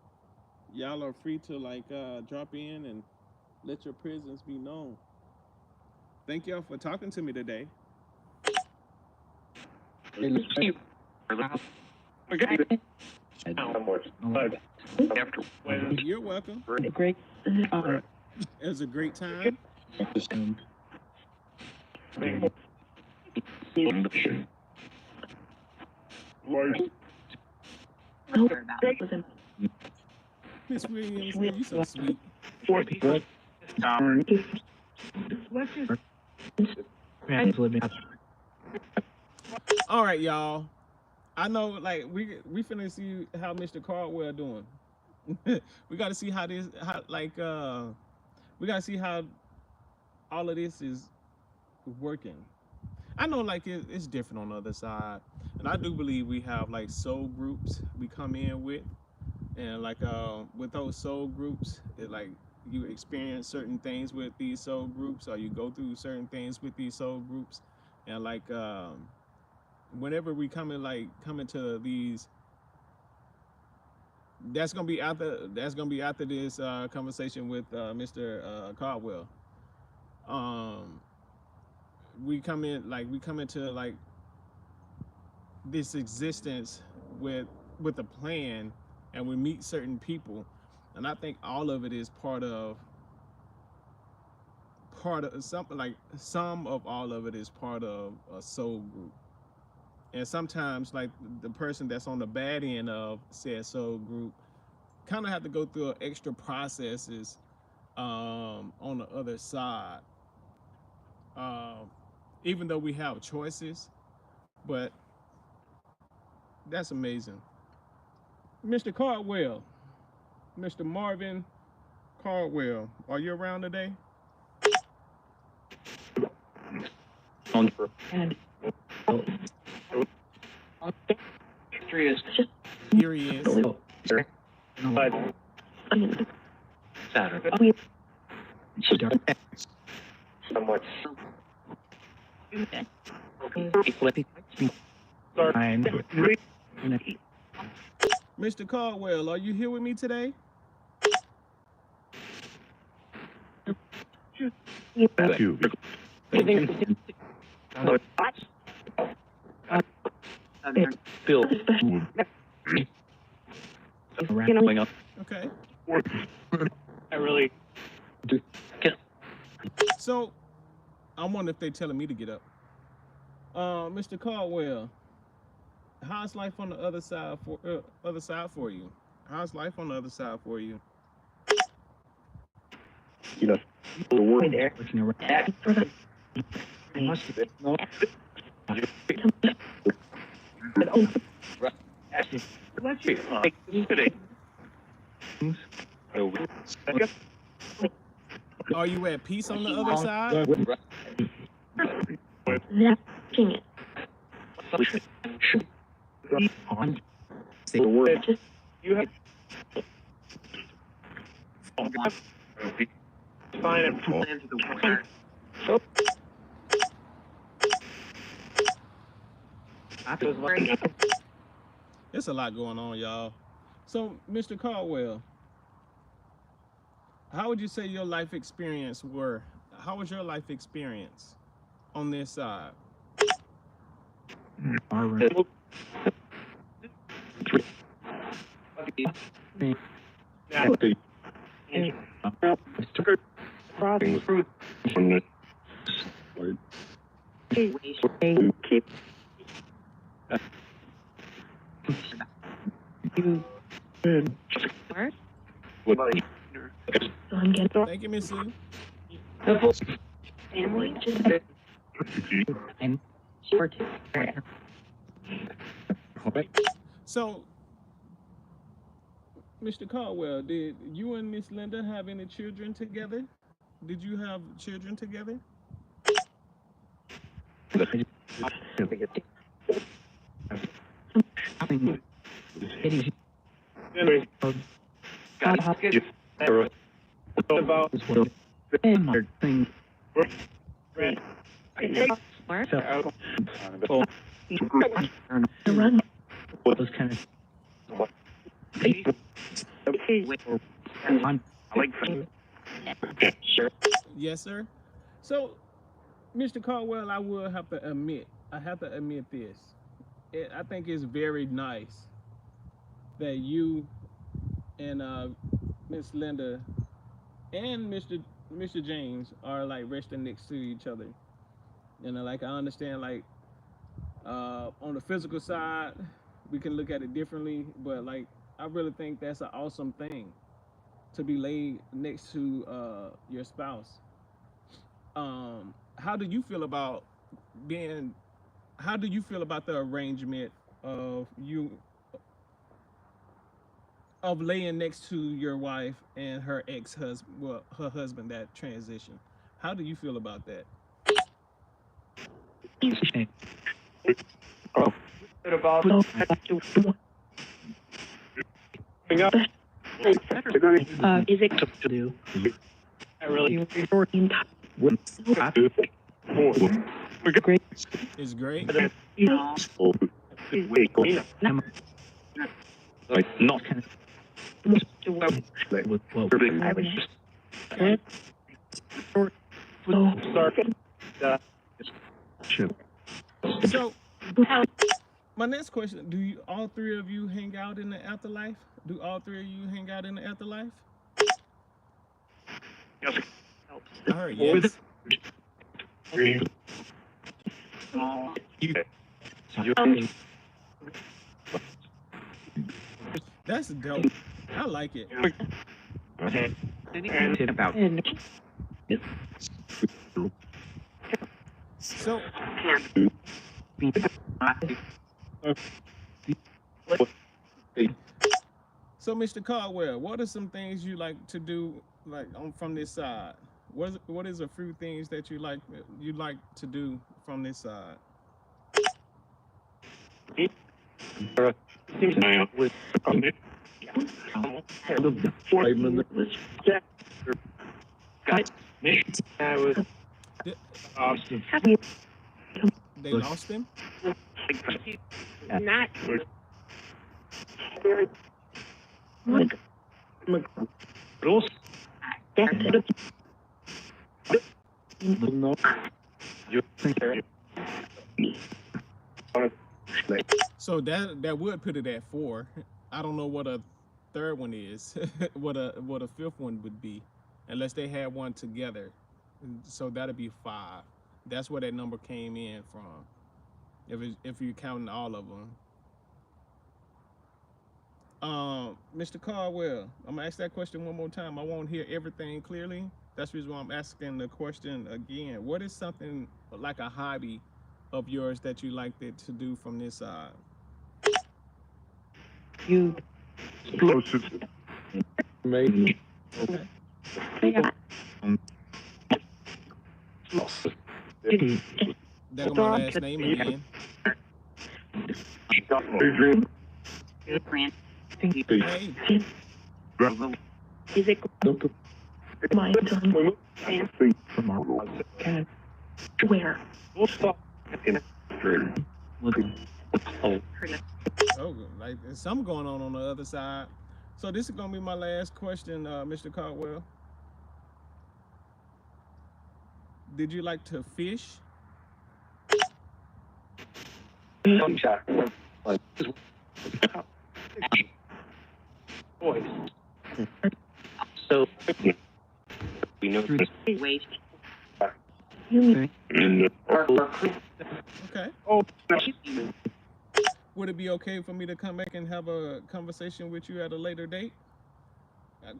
y'all are free to like drop in and let your presence be known. Thank y'all for talking to me today. Okay. somewhat. After when You're welcome. Great. It was a great time. Miss Williams, you so sweet. All right, y'all. I know, like we finna see how Mr. Caldwell doing. We got to see how we got to see how all of this is working. I know, like it's different on the other side, and I do believe we have like soul groups we come in with, and like with those soul groups, like you experience certain things with these soul groups, or you go through certain things with these soul groups, and like whenever we come into these, that's gonna be after this conversation with Mr. Caldwell. Um, we come into like this existence with a plan, and we meet certain people, and I think all of it is part of something. Like some of all of it is part of a soul group, and sometimes like the person that's on the bad end of said soul group kind of have to go through extra processes on the other side, even though we have choices. But that's amazing. Mr. Caldwell, Mr. Marvin Caldwell, are you around today? Here he is. Saturday. Somewhat. Mr. Caldwell, are you here with me today? Okay. I really do. So, I wonder if they're telling me to get up. Mr. Caldwell, how's life on the other side for you? How's life on the other side for you? You know, the word there. Let's see. Today. Are you at peace on the other side? The word. You have fine and fall into the water. There's a lot going on, y'all. So, Mr. Caldwell, how would you say your life experience were? How was your life experience on this side? Thank you, Miss Sue. So, Mr. Caldwell, did you and Miss Linda have any children together? Did you have children together? Yes, sir. So, Mr. Caldwell, I have to admit this. I think it's very nice that you and Miss Linda and Mr. James are like resting next to each other. You know, like I understand, like on the physical side, we can look at it differently, but like I really think that's an awesome thing to be laid next to your spouse. How do you feel about being? How do you feel about the arrangement of you of laying next to your wife and her ex-husband, well, her husband, that transition? How do you feel about that? Oh, what about is it to do? I really important. We're great. It's great. You know, like not with I was just So my next question: do you all three of you hang out in the afterlife? Do all three of you hang out in the afterlife? I heard yes. That's dope. I like it. About So, so Mr. Caldwell, what are some things you like to do, like from this side? What is a few things that you like to do from this side? They lost him. not So that would put it at 4. I don't know what a third one is. What a fifth one would be, unless they had one together. So that'd be 5. That's where that number came in from. If you're counting all of them. Mr. Caldwell, I'm gonna ask that question one more time. I won't hear everything clearly. That's the reason why I'm asking the question again. What is something like a hobby of yours that you like to do from this side? you Maybe. Okay. That's my last name again. Hey, is it my done where oh, like there's something going on the other side. So this is gonna be my last question, Mr. Caldwell. Did you like to fish? so we know wait you Okay. Would it be okay for me to come back and have a conversation with you at a later date?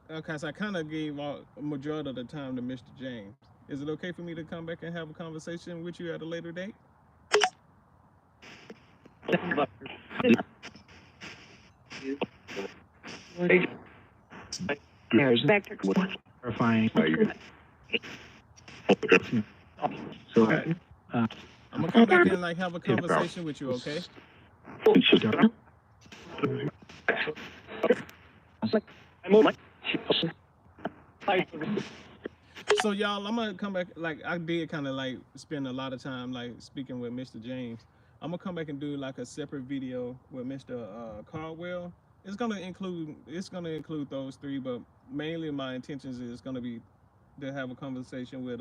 Because I kind of gave a majority of the time to Mr. James. Is it okay for me to come back and have a conversation with you at a later date? there's vector clarifying so Okay. I'm gonna come back and like have a conversation with you, okay? So y'all, I'm gonna come back. Like I did, kind of like spend a lot of time like speaking with Mr. James. I'm gonna come back and do like a separate video with Mr. Caldwell. It's gonna include those three, but mainly my intentions is gonna be to have a conversation with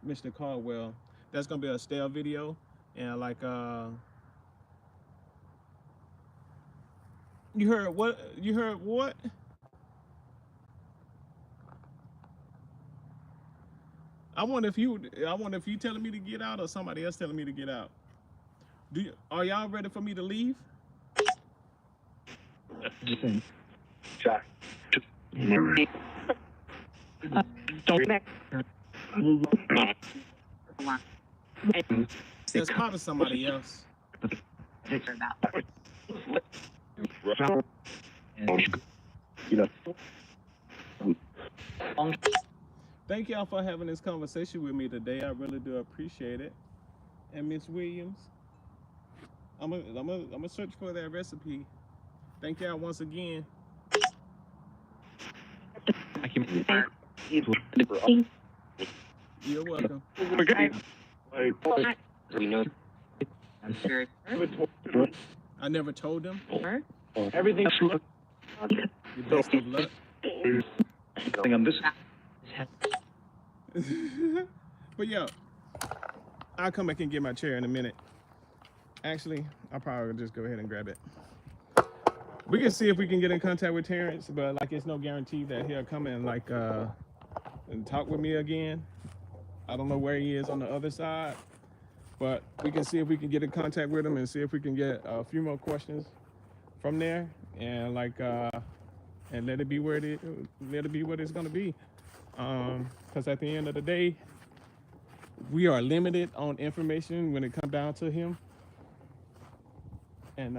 Mr. Caldwell. That's gonna be a stale video, and like You heard what? You heard what? I wonder if you telling me to get out or somebody else telling me to get out. Are y'all ready for me to leave? Listen. Jack. Don't back. That's probably somebody else. Thank y'all for having this conversation with me today. I really do appreciate it. And Miss Williams, I'm gonna search for that recipe. Thank y'all once again. I can. You're welcome. I never told them. Everything's Your best of luck. on this. But yo, I'll come back and get my chair in a minute. Actually, I'll probably just go ahead and grab it. We can see if we can get in contact with Terrence, but like it's no guarantee that he'll come and like and talk with me again. I don't know where he is on the other side, but we can see if we can get in contact with him and see if we can get a few more questions from there and like and let it be what it's gonna be. Because at the end of the day, we are limited on information when it comes down to him, and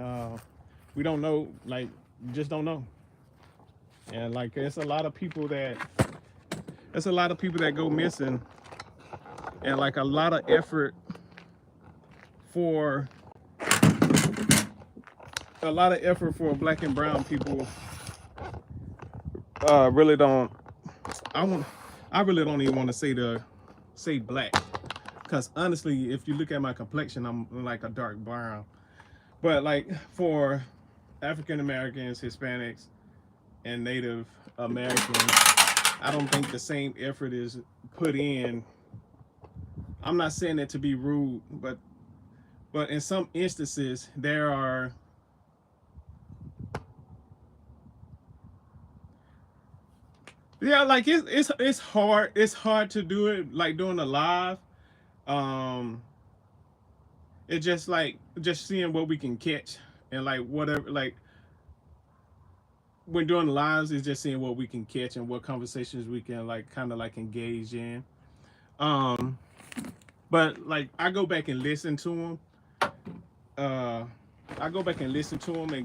we don't know, like, just don't know. And like, there's a lot of people that go missing, and like a lot of effort for Black and brown people really don't. I really don't even want to say black, because honestly, if you look at my complexion, I'm like a dark brown. But like for African Americans, Hispanics, and Native Americans, I don't think the same effort is put in. I'm not saying that to be rude, but in some instances there are like it's hard to do it like doing a live. It's just seeing what we can catch, and like whatever, like when doing lives is just seeing what we can catch and what conversations we can like kind of like engage in. But like I go back and listen to them. And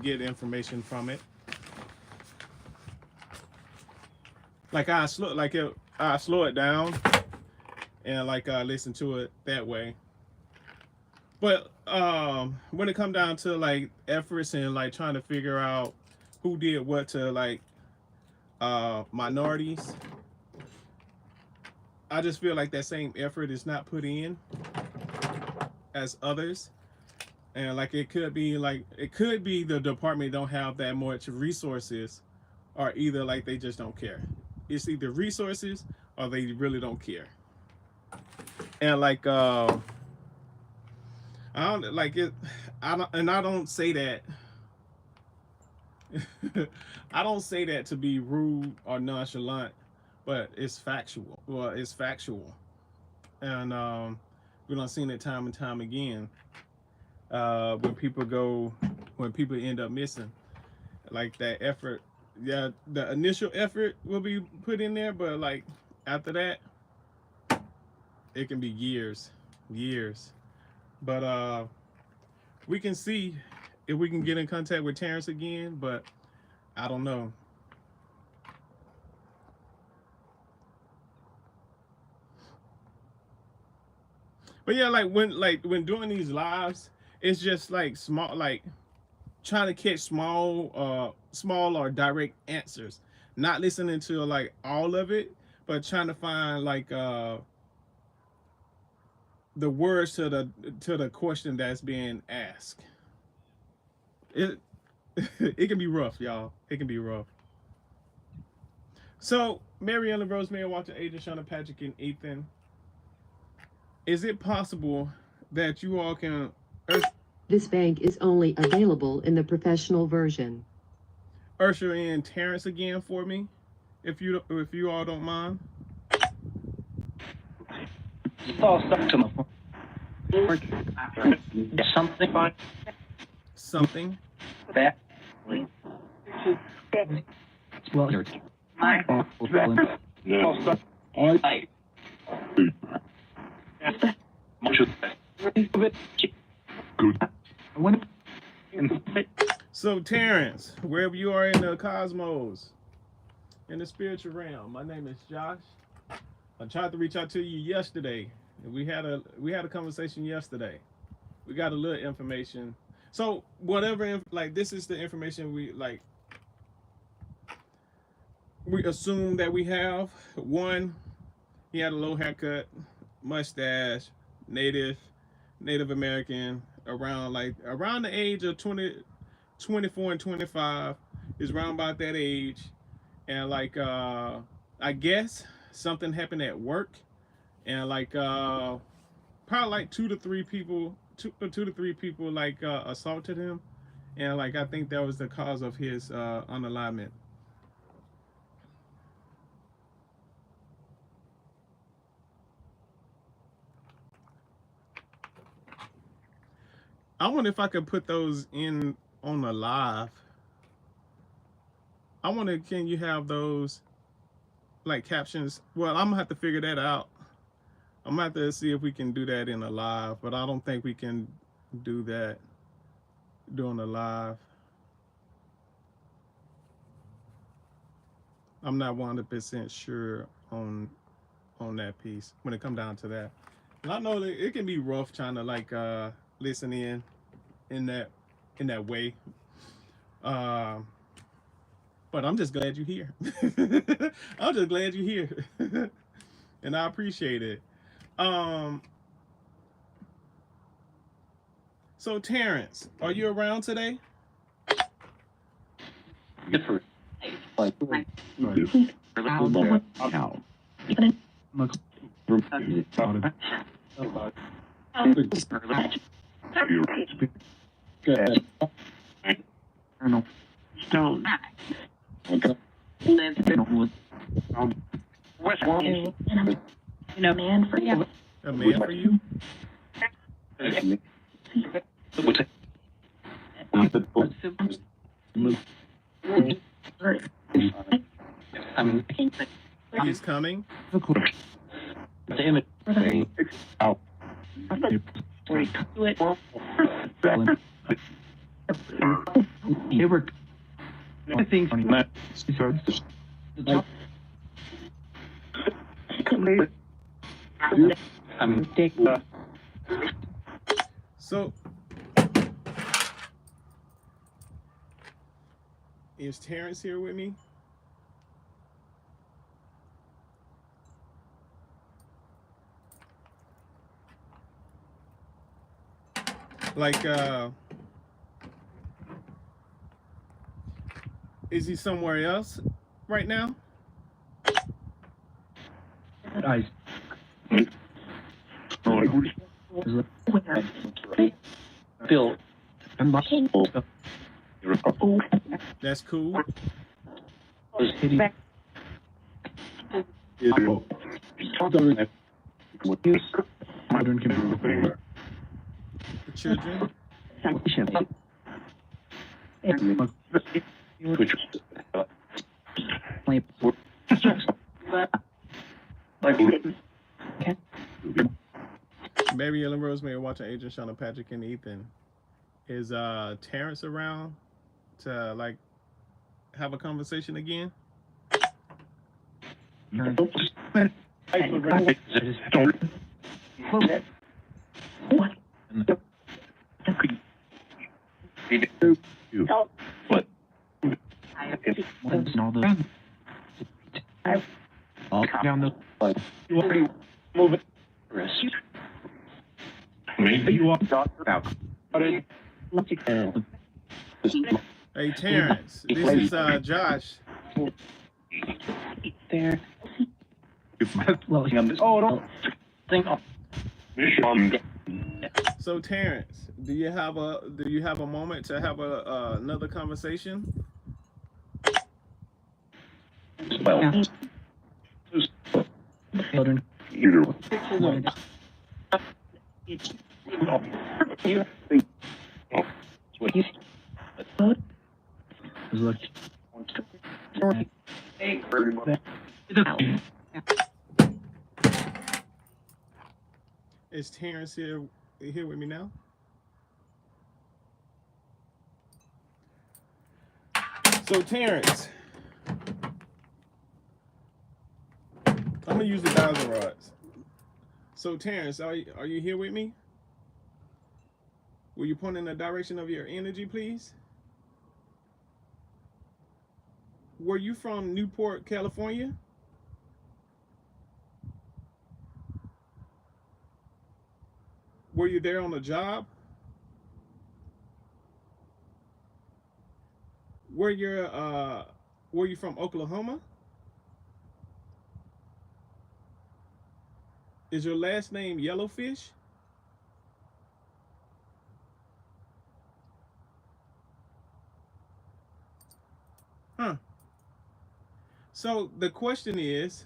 get information from it. Like I slow it down and like listen to it that way. But when it come down to like efforts and like trying to figure out who did what to like minorities, I just feel like that same effort is not put in as others. And like it could be the department don't have that much resources, or either like they just don't care. It's either resources or they really don't care. And like I don't like it. I don't say that. I don't say that to be rude or nonchalant, but it's factual. Well, it's factual, and we done seen it time and time again. When people end up missing, like that effort. Yeah, the initial effort will be put in there, but like after that, it can be years. But we can see if we can get in contact with Terrence again, but I don't know. But yeah, like when doing these lives, it's just like small, like trying to catch small or direct answers, not listening to like all of it, but trying to find like the words to the question that's being asked. It it can be rough, y'all. It can be rough. So, Mariella, Rosemary, Walter, Adrian, Shauna, Patrick, and Ethan, is it possible that you all can? This bank is only available in the professional version. usher in Terrence again for me, if you all don't mind. Something Something. that Well, So Terrence, wherever you are in the cosmos, in the spiritual realm, my name is Josh. I tried to reach out to you yesterday. We had a conversation yesterday. We got a little information. So whatever, like this is the information we assume that we have. One, he had a low haircut, mustache, Native American, around the age of 24 and 25, is around about that age, and I guess something happened at work, and probably like two to three people assaulted him, and I think that was the cause of his unalignment. I wonder if I could put those in on the live. I wonder, can you have those like captions? Well, I'm gonna have to figure that out. I'm gonna have to see if we can do that in a live, but I don't think we can do that during the live. I'm not 100% sure on that piece when it come down to that. And I know that it can be rough trying to listen in that way. But I'm just glad you're here. I'm just glad you're here. And I appreciate it. So Terrence, are you around today? different. Like, Stone. man for you. A man for you? He's coming. So is Terrence here with me? Is he somewhere else right now? Bill. That's cool. The children. Mary Ellen Rosemary watching Agent Shauna Patrick and Ethan. Is Terrence around to have a conversation again? Hey Terrence, this is Josh. There. So Terrence, do you have a moment to have another conversation? Well, Children. either Is Terrence here with me now? So Terrence, I'm gonna use the dowsing rods. So Terrence, are you here with me? Will you point in the direction of your energy, please? Were you from Newport, California? Were you there on a job? Were you from Oklahoma? Is your last name Yellowfish? Huh. So the question is,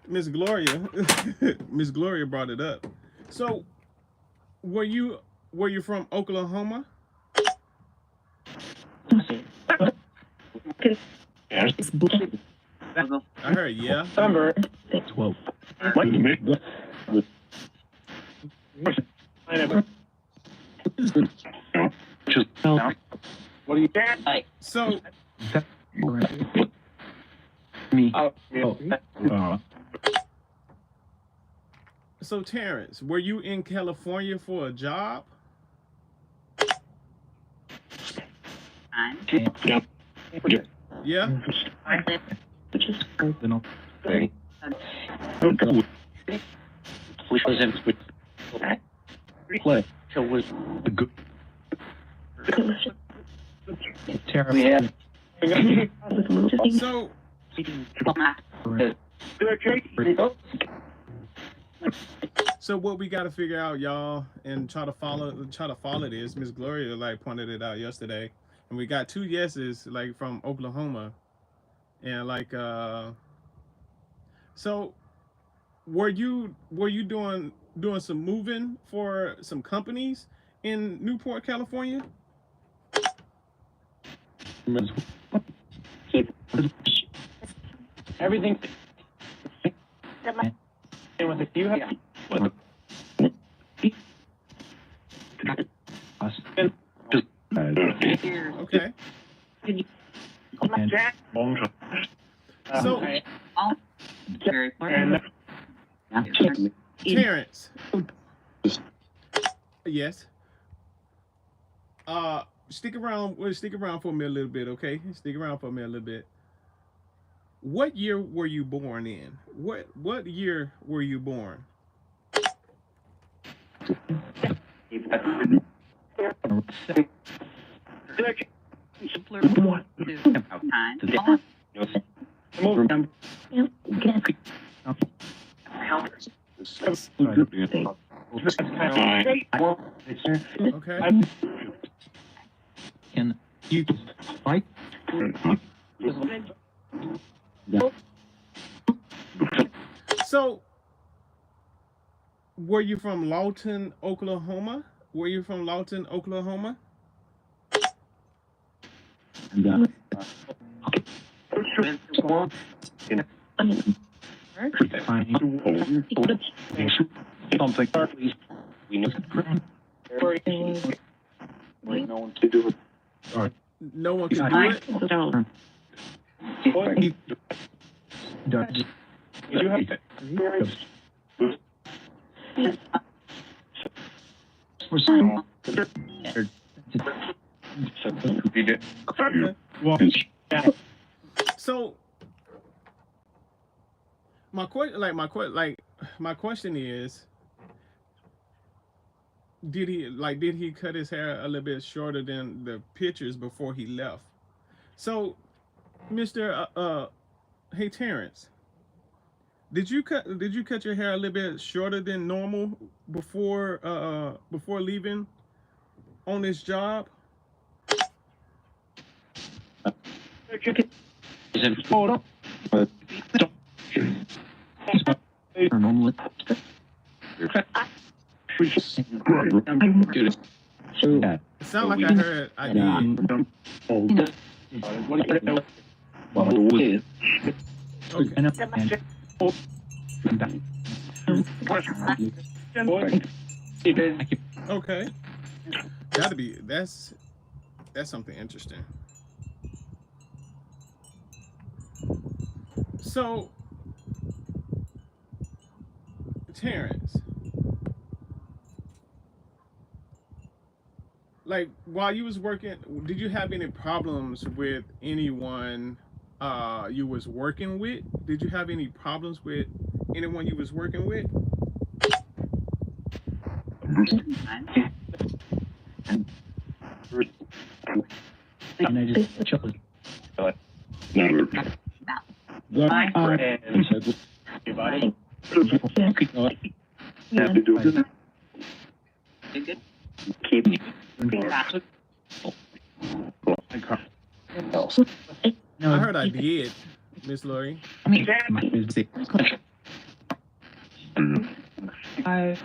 Miss Gloria, Miss Gloria brought it up. So were you from Oklahoma? yes. I heard yeah. Number 12. What you make the just what do you like? So Me. so Terrence, were you in California for a job? Yeah. Which was in play. So was the good. We had. So so what we got to figure out, y'all, and try to follow this. Miss Gloria like pointed it out yesterday, and we got 2 yeses like from Oklahoma, and like so were you doing some moving for some companies in Newport, California? Everything. With a few. Okay. So Terrence. Yes. Stick around for me a little bit, okay? Stick around for me a little bit. What year were you born in? What year were you born? Okay. Can you fight? So, were you from Lawton, Oklahoma? Were you from Lawton, Oklahoma? Something. We know. No one to do it. No one could do it. You have to. So, my question is, did he cut his hair a little bit shorter than the pictures before he left? So, Mister, hey Terrence, did you cut your hair a little bit shorter than normal before leaving on this job? It sounds like I heard I did. Okay. That's something interesting. So, Terrence, like while you was working, did you have any problems with anyone you was working with? Did you have any problems with anyone you was working with? And I just chose. I heard I did, Miss Lori. I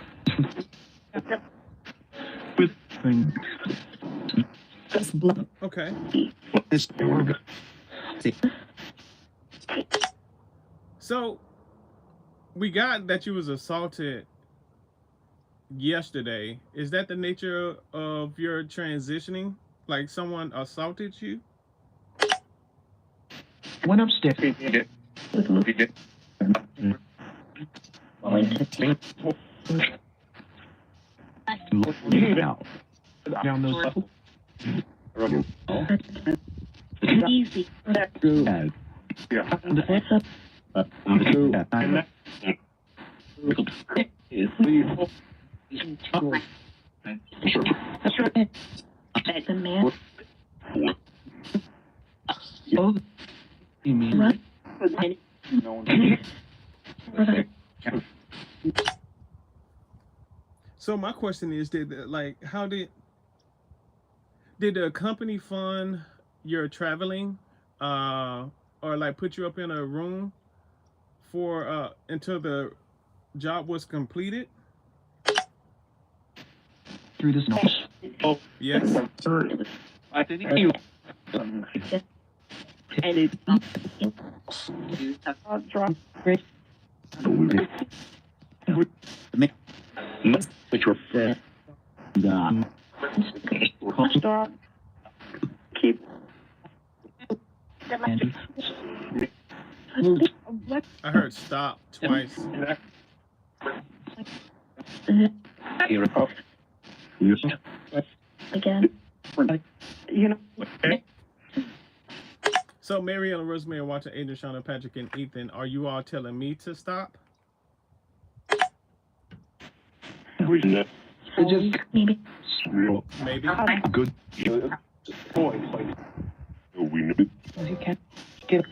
Okay. So we got that you was assaulted yesterday. Is that the nature of your transitioning? Like someone assaulted you? went upstairs. Down those levels. Easy. The man. Oh, you mean? So my question is, how did the company fund your traveling, or like put you up in a room for until the job was completed? Through this nose. Yes. I think you. And it's Which were start. Keep. I heard stop twice. Again. You know. So Marielle and Rosemary are watching Adrian, Shauna, Patrick, and Ethan. Are you all telling me to stop? Maybe. Maybe. good. We know. You can't get.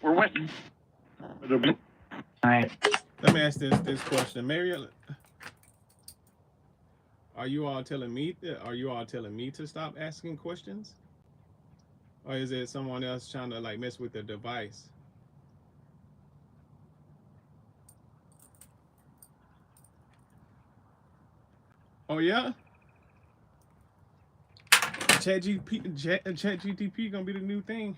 We're wet. Let me ask this question, Marielle. Are you all telling me to stop asking questions? Or is it someone else trying to like mess with the device? Oh yeah? ChatGTP gonna be the new thing.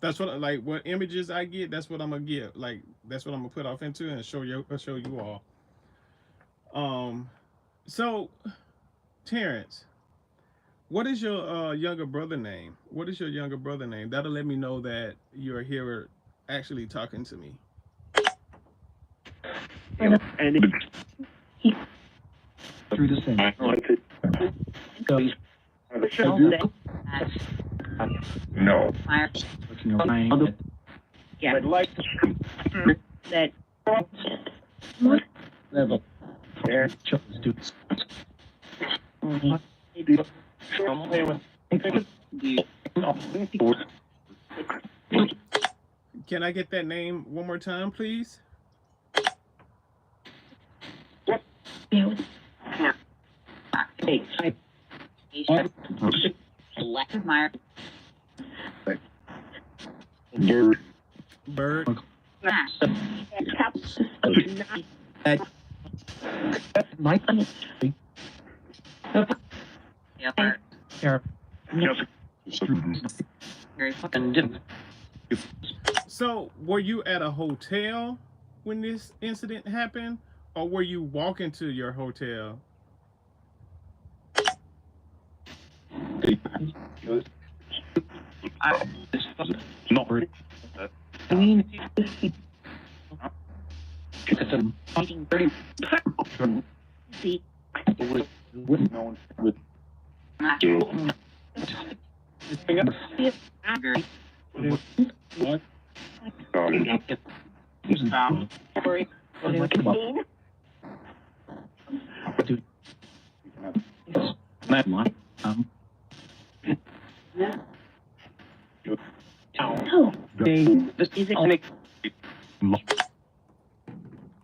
That's what images I get, that's what I'm gonna get. Like that's what I'm gonna put off into and show you all. So Terrence, what is your younger brother name? What is your younger brother name? That'll let me know that you're here actually talking to me. And Through the center. no. Looking around. Yeah. I'd like That. Level. there. Chose to. Can I get that name one more time, please? Yeah. Bird. So, were you at a hotel when this incident happened, or were you walking to your hotel?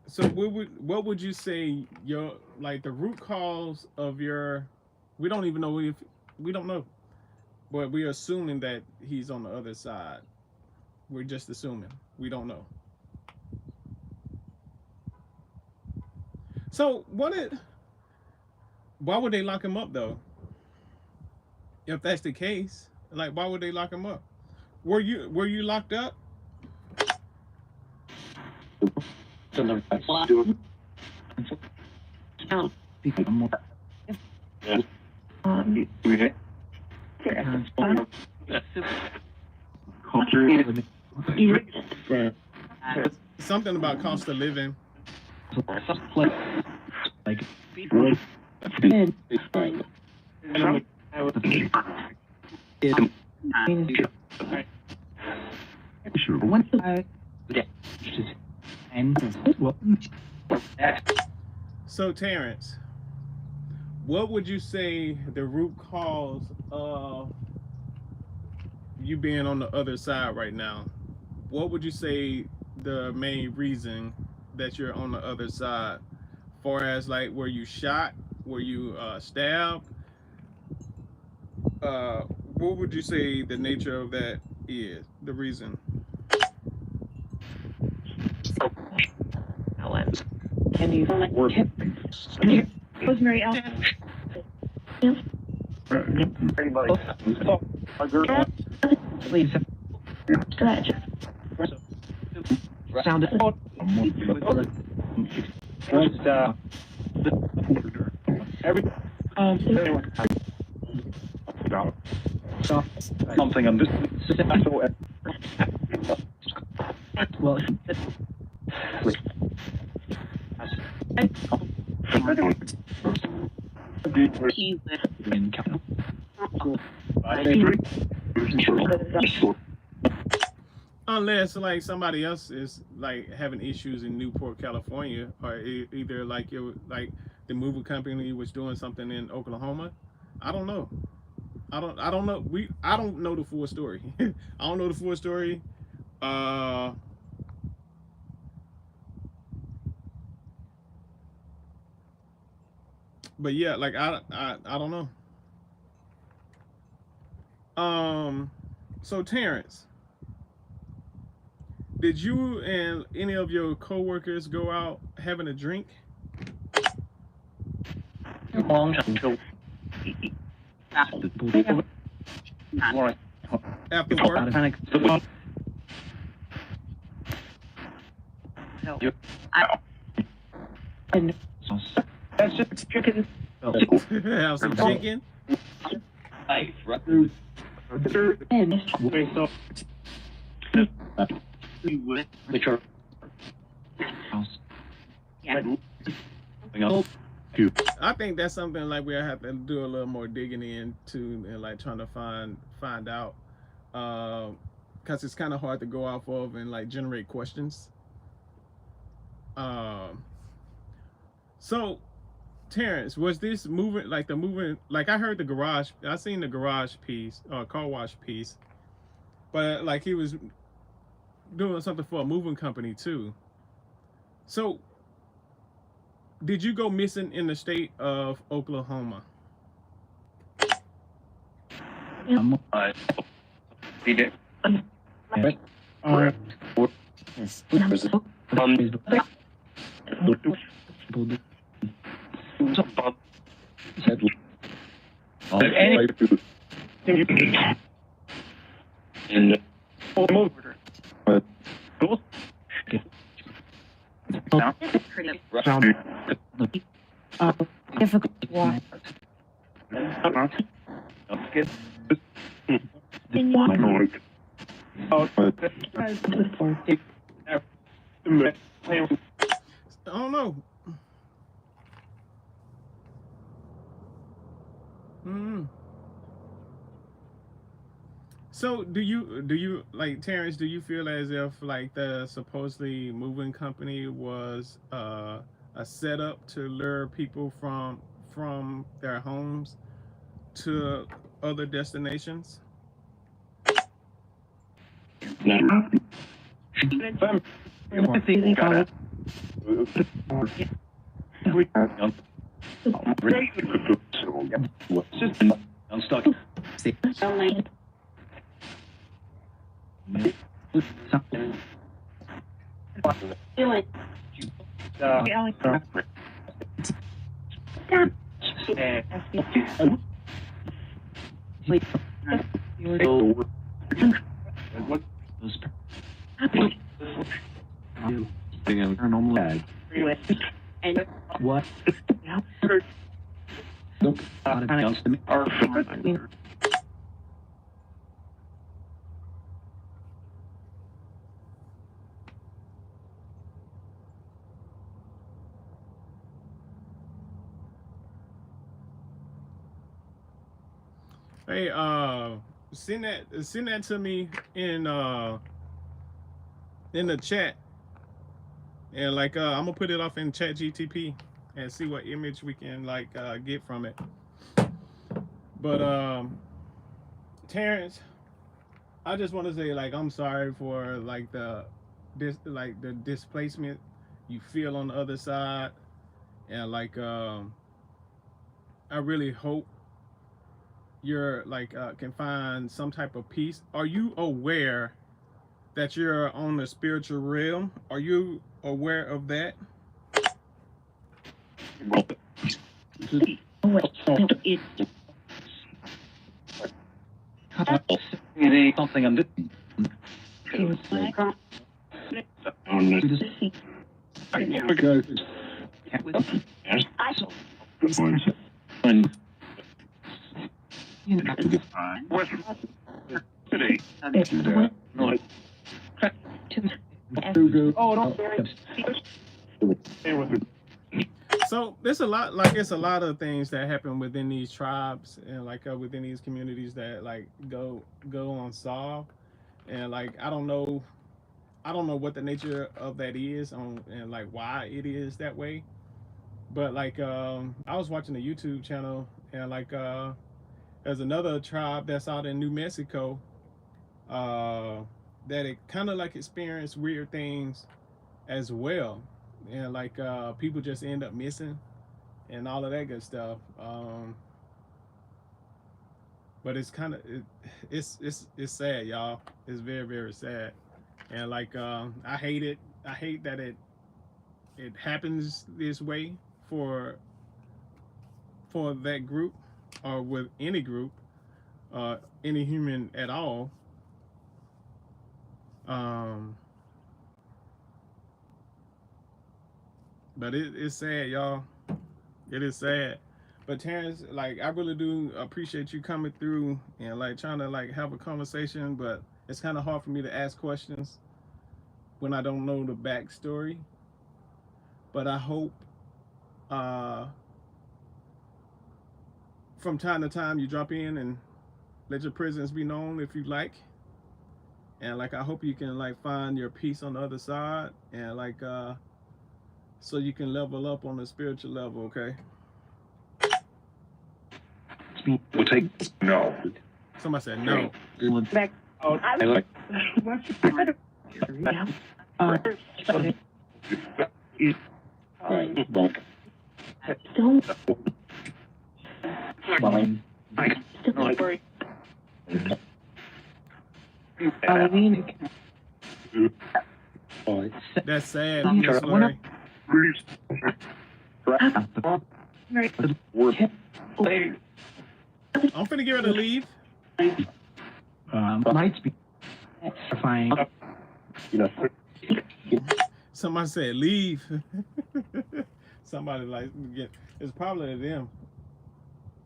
So, what would you say your like the root cause of your? We don't even know if we don't know, but we're assuming that he's on the other side. We're just assuming. We don't know. So, why would they lock him up though? If that's the case, like why would they lock him up? Were you locked up? Something about cost of living. So Terrence, what would you say the root cause of you being on the other side right now? What would you say the main reason that you're on the other side? Far as like, were you shot? Were you stabbed? Uh, what would you say the nature of that is? The reason? Can you Rosemary L. please Stretch. sound it? Something on this. Well, Unless like somebody else is like having issues in Newport, California, or either like like the movie company was doing something in Oklahoma. I don't know. I don't know. I don't know the full story. I don't know the full story. Uh, but yeah, like I don't know. So Terrence, did you and any of your coworkers go out having a drink after work? Have some chicken. I think that's something like we have to do a little more digging into and like trying to find out, because it's kind of hard to go off of and like generate questions. Um, so Terrence, was this moving like the moving like I heard the garage? I seen the garage piece, car wash piece, but like he was doing something for a moving company too. So did you go missing in the state of Oklahoma? Difficult. Why? I don't know. So do you like Terrence? Do you feel as if like the supposedly moving company was a setup to lure people from their homes to other destinations? What? Hey, send that to me in the chat, and like I'm gonna put it off in Chat GTP and see what image we can like get from it. But Terrence, I just want to say like I'm sorry for like the displacement you feel on the other side, and like I really hope you're like can find some type of peace. Are you aware that you're on the spiritual realm? Are you aware of that? Something on this. So there's a lot, like it's a lot of things that happen within these tribes and like within these communities that like go unsolved, and like I don't know what the nature of that is on and like why it is that way. But like I was watching a YouTube channel, and like there's another tribe that's out in New Mexico that it kind of like experienced weird things as well, and like people just end up missing and all of that good stuff. But it's kind of it's sad, y'all. It's very very sad, and like I hate it. I hate that it happens this way for that group, or with any group, any human at all. But it's sad, y'all. It is sad. But Terrence, like I really do appreciate you coming through and like trying to like have a conversation, but it's kind of hard for me to ask questions when I don't know the backstory. But I hope from time to time you drop in and let your presence be known if you like. And like I hope you can like find your peace on the other side, and like so you can level up on the spiritual level, okay? We'll take no. Somebody said no. Back. I like. Don't worry. Halloween. That's sad, Miss Lori. I'm finna get her to leave. Might be terrifying. Somebody said leave. Somebody like it's probably them.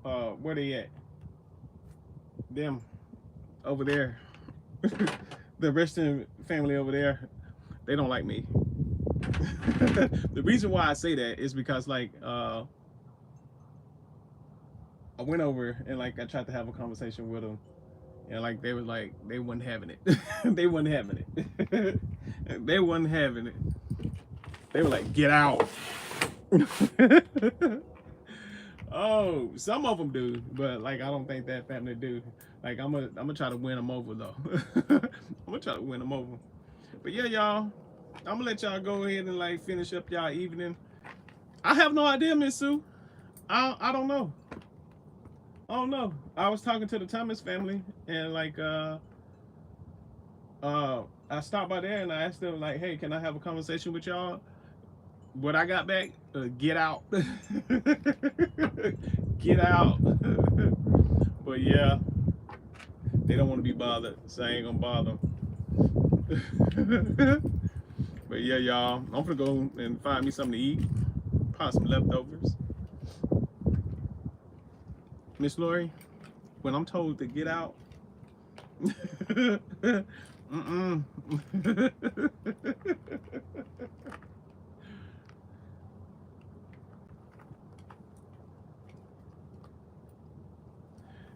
Where they at? Them over there. The rest of the family over there, they don't like me. The reason why I say that is because like I went over and like I tried to have a conversation with them, and like they wasn't having it. They wasn't having it. They wasn't having it. They were like, get out. Oh, some of them do, but like I don't think that family do. Like I'm gonna try to win them over though. I'm gonna try to win them over. But yeah, y'all, I'm gonna let y'all go ahead and like finish up y'all evening. I have no idea, Miss Sue. I don't know. I don't know. I was talking to the Thomas family and like I stopped by there and I asked them like, hey, can I have a conversation with y'all? What I got back, get out. Get out. But yeah, they don't want to be bothered, so I ain't gonna bother them. But yeah, y'all, I'm gonna go and find me something to eat, probably some leftovers. Miss Lori, when I'm told to get out,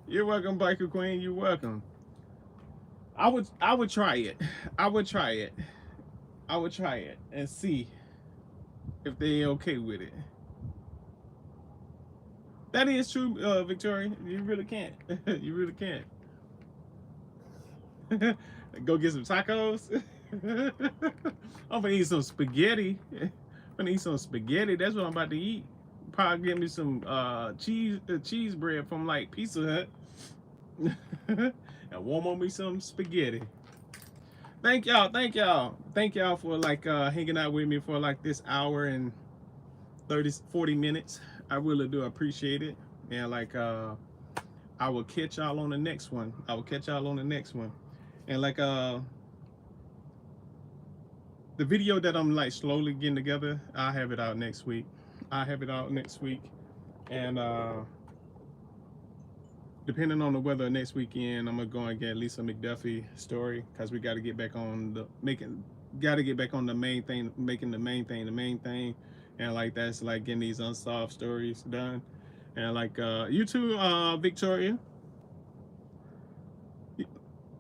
You're welcome, Biker Queen. You're welcome. I would try it. I would try it. I would try it and see if they okay with it. That is true, Victoria. You really can't. You really can't. Go get some tacos. I'm gonna eat some spaghetti. I'm gonna eat some spaghetti. That's what I'm about to eat. Probably get me some cheese bread from like Pizza Hut. And warm on me some spaghetti. Thank y'all for like hanging out with me for like this hour and 40 minutes. I really do appreciate it. And like I will catch y'all on the next one. And like the video that I'm like slowly getting together, I'll have it out next week. And depending on the weather next weekend, I'm gonna go and get Lisa McDuffie story, because we got to get back on the making the main thing, and like that's like getting these unsolved stories done. And like you too, Victoria.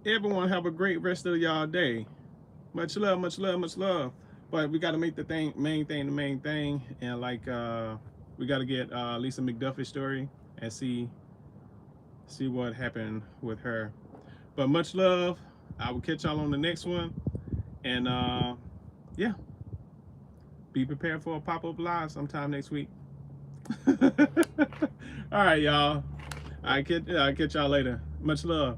Everyone have a great rest of y'all day. Much love, much love, much love. But we got to make the main thing, and like we got to get Lisa McDuffie's story and see what happened with her. But much love. I will catch y'all on the next one. And yeah, be prepared for a pop-up live sometime next week. All right, y'all. I catch y'all later. Much love.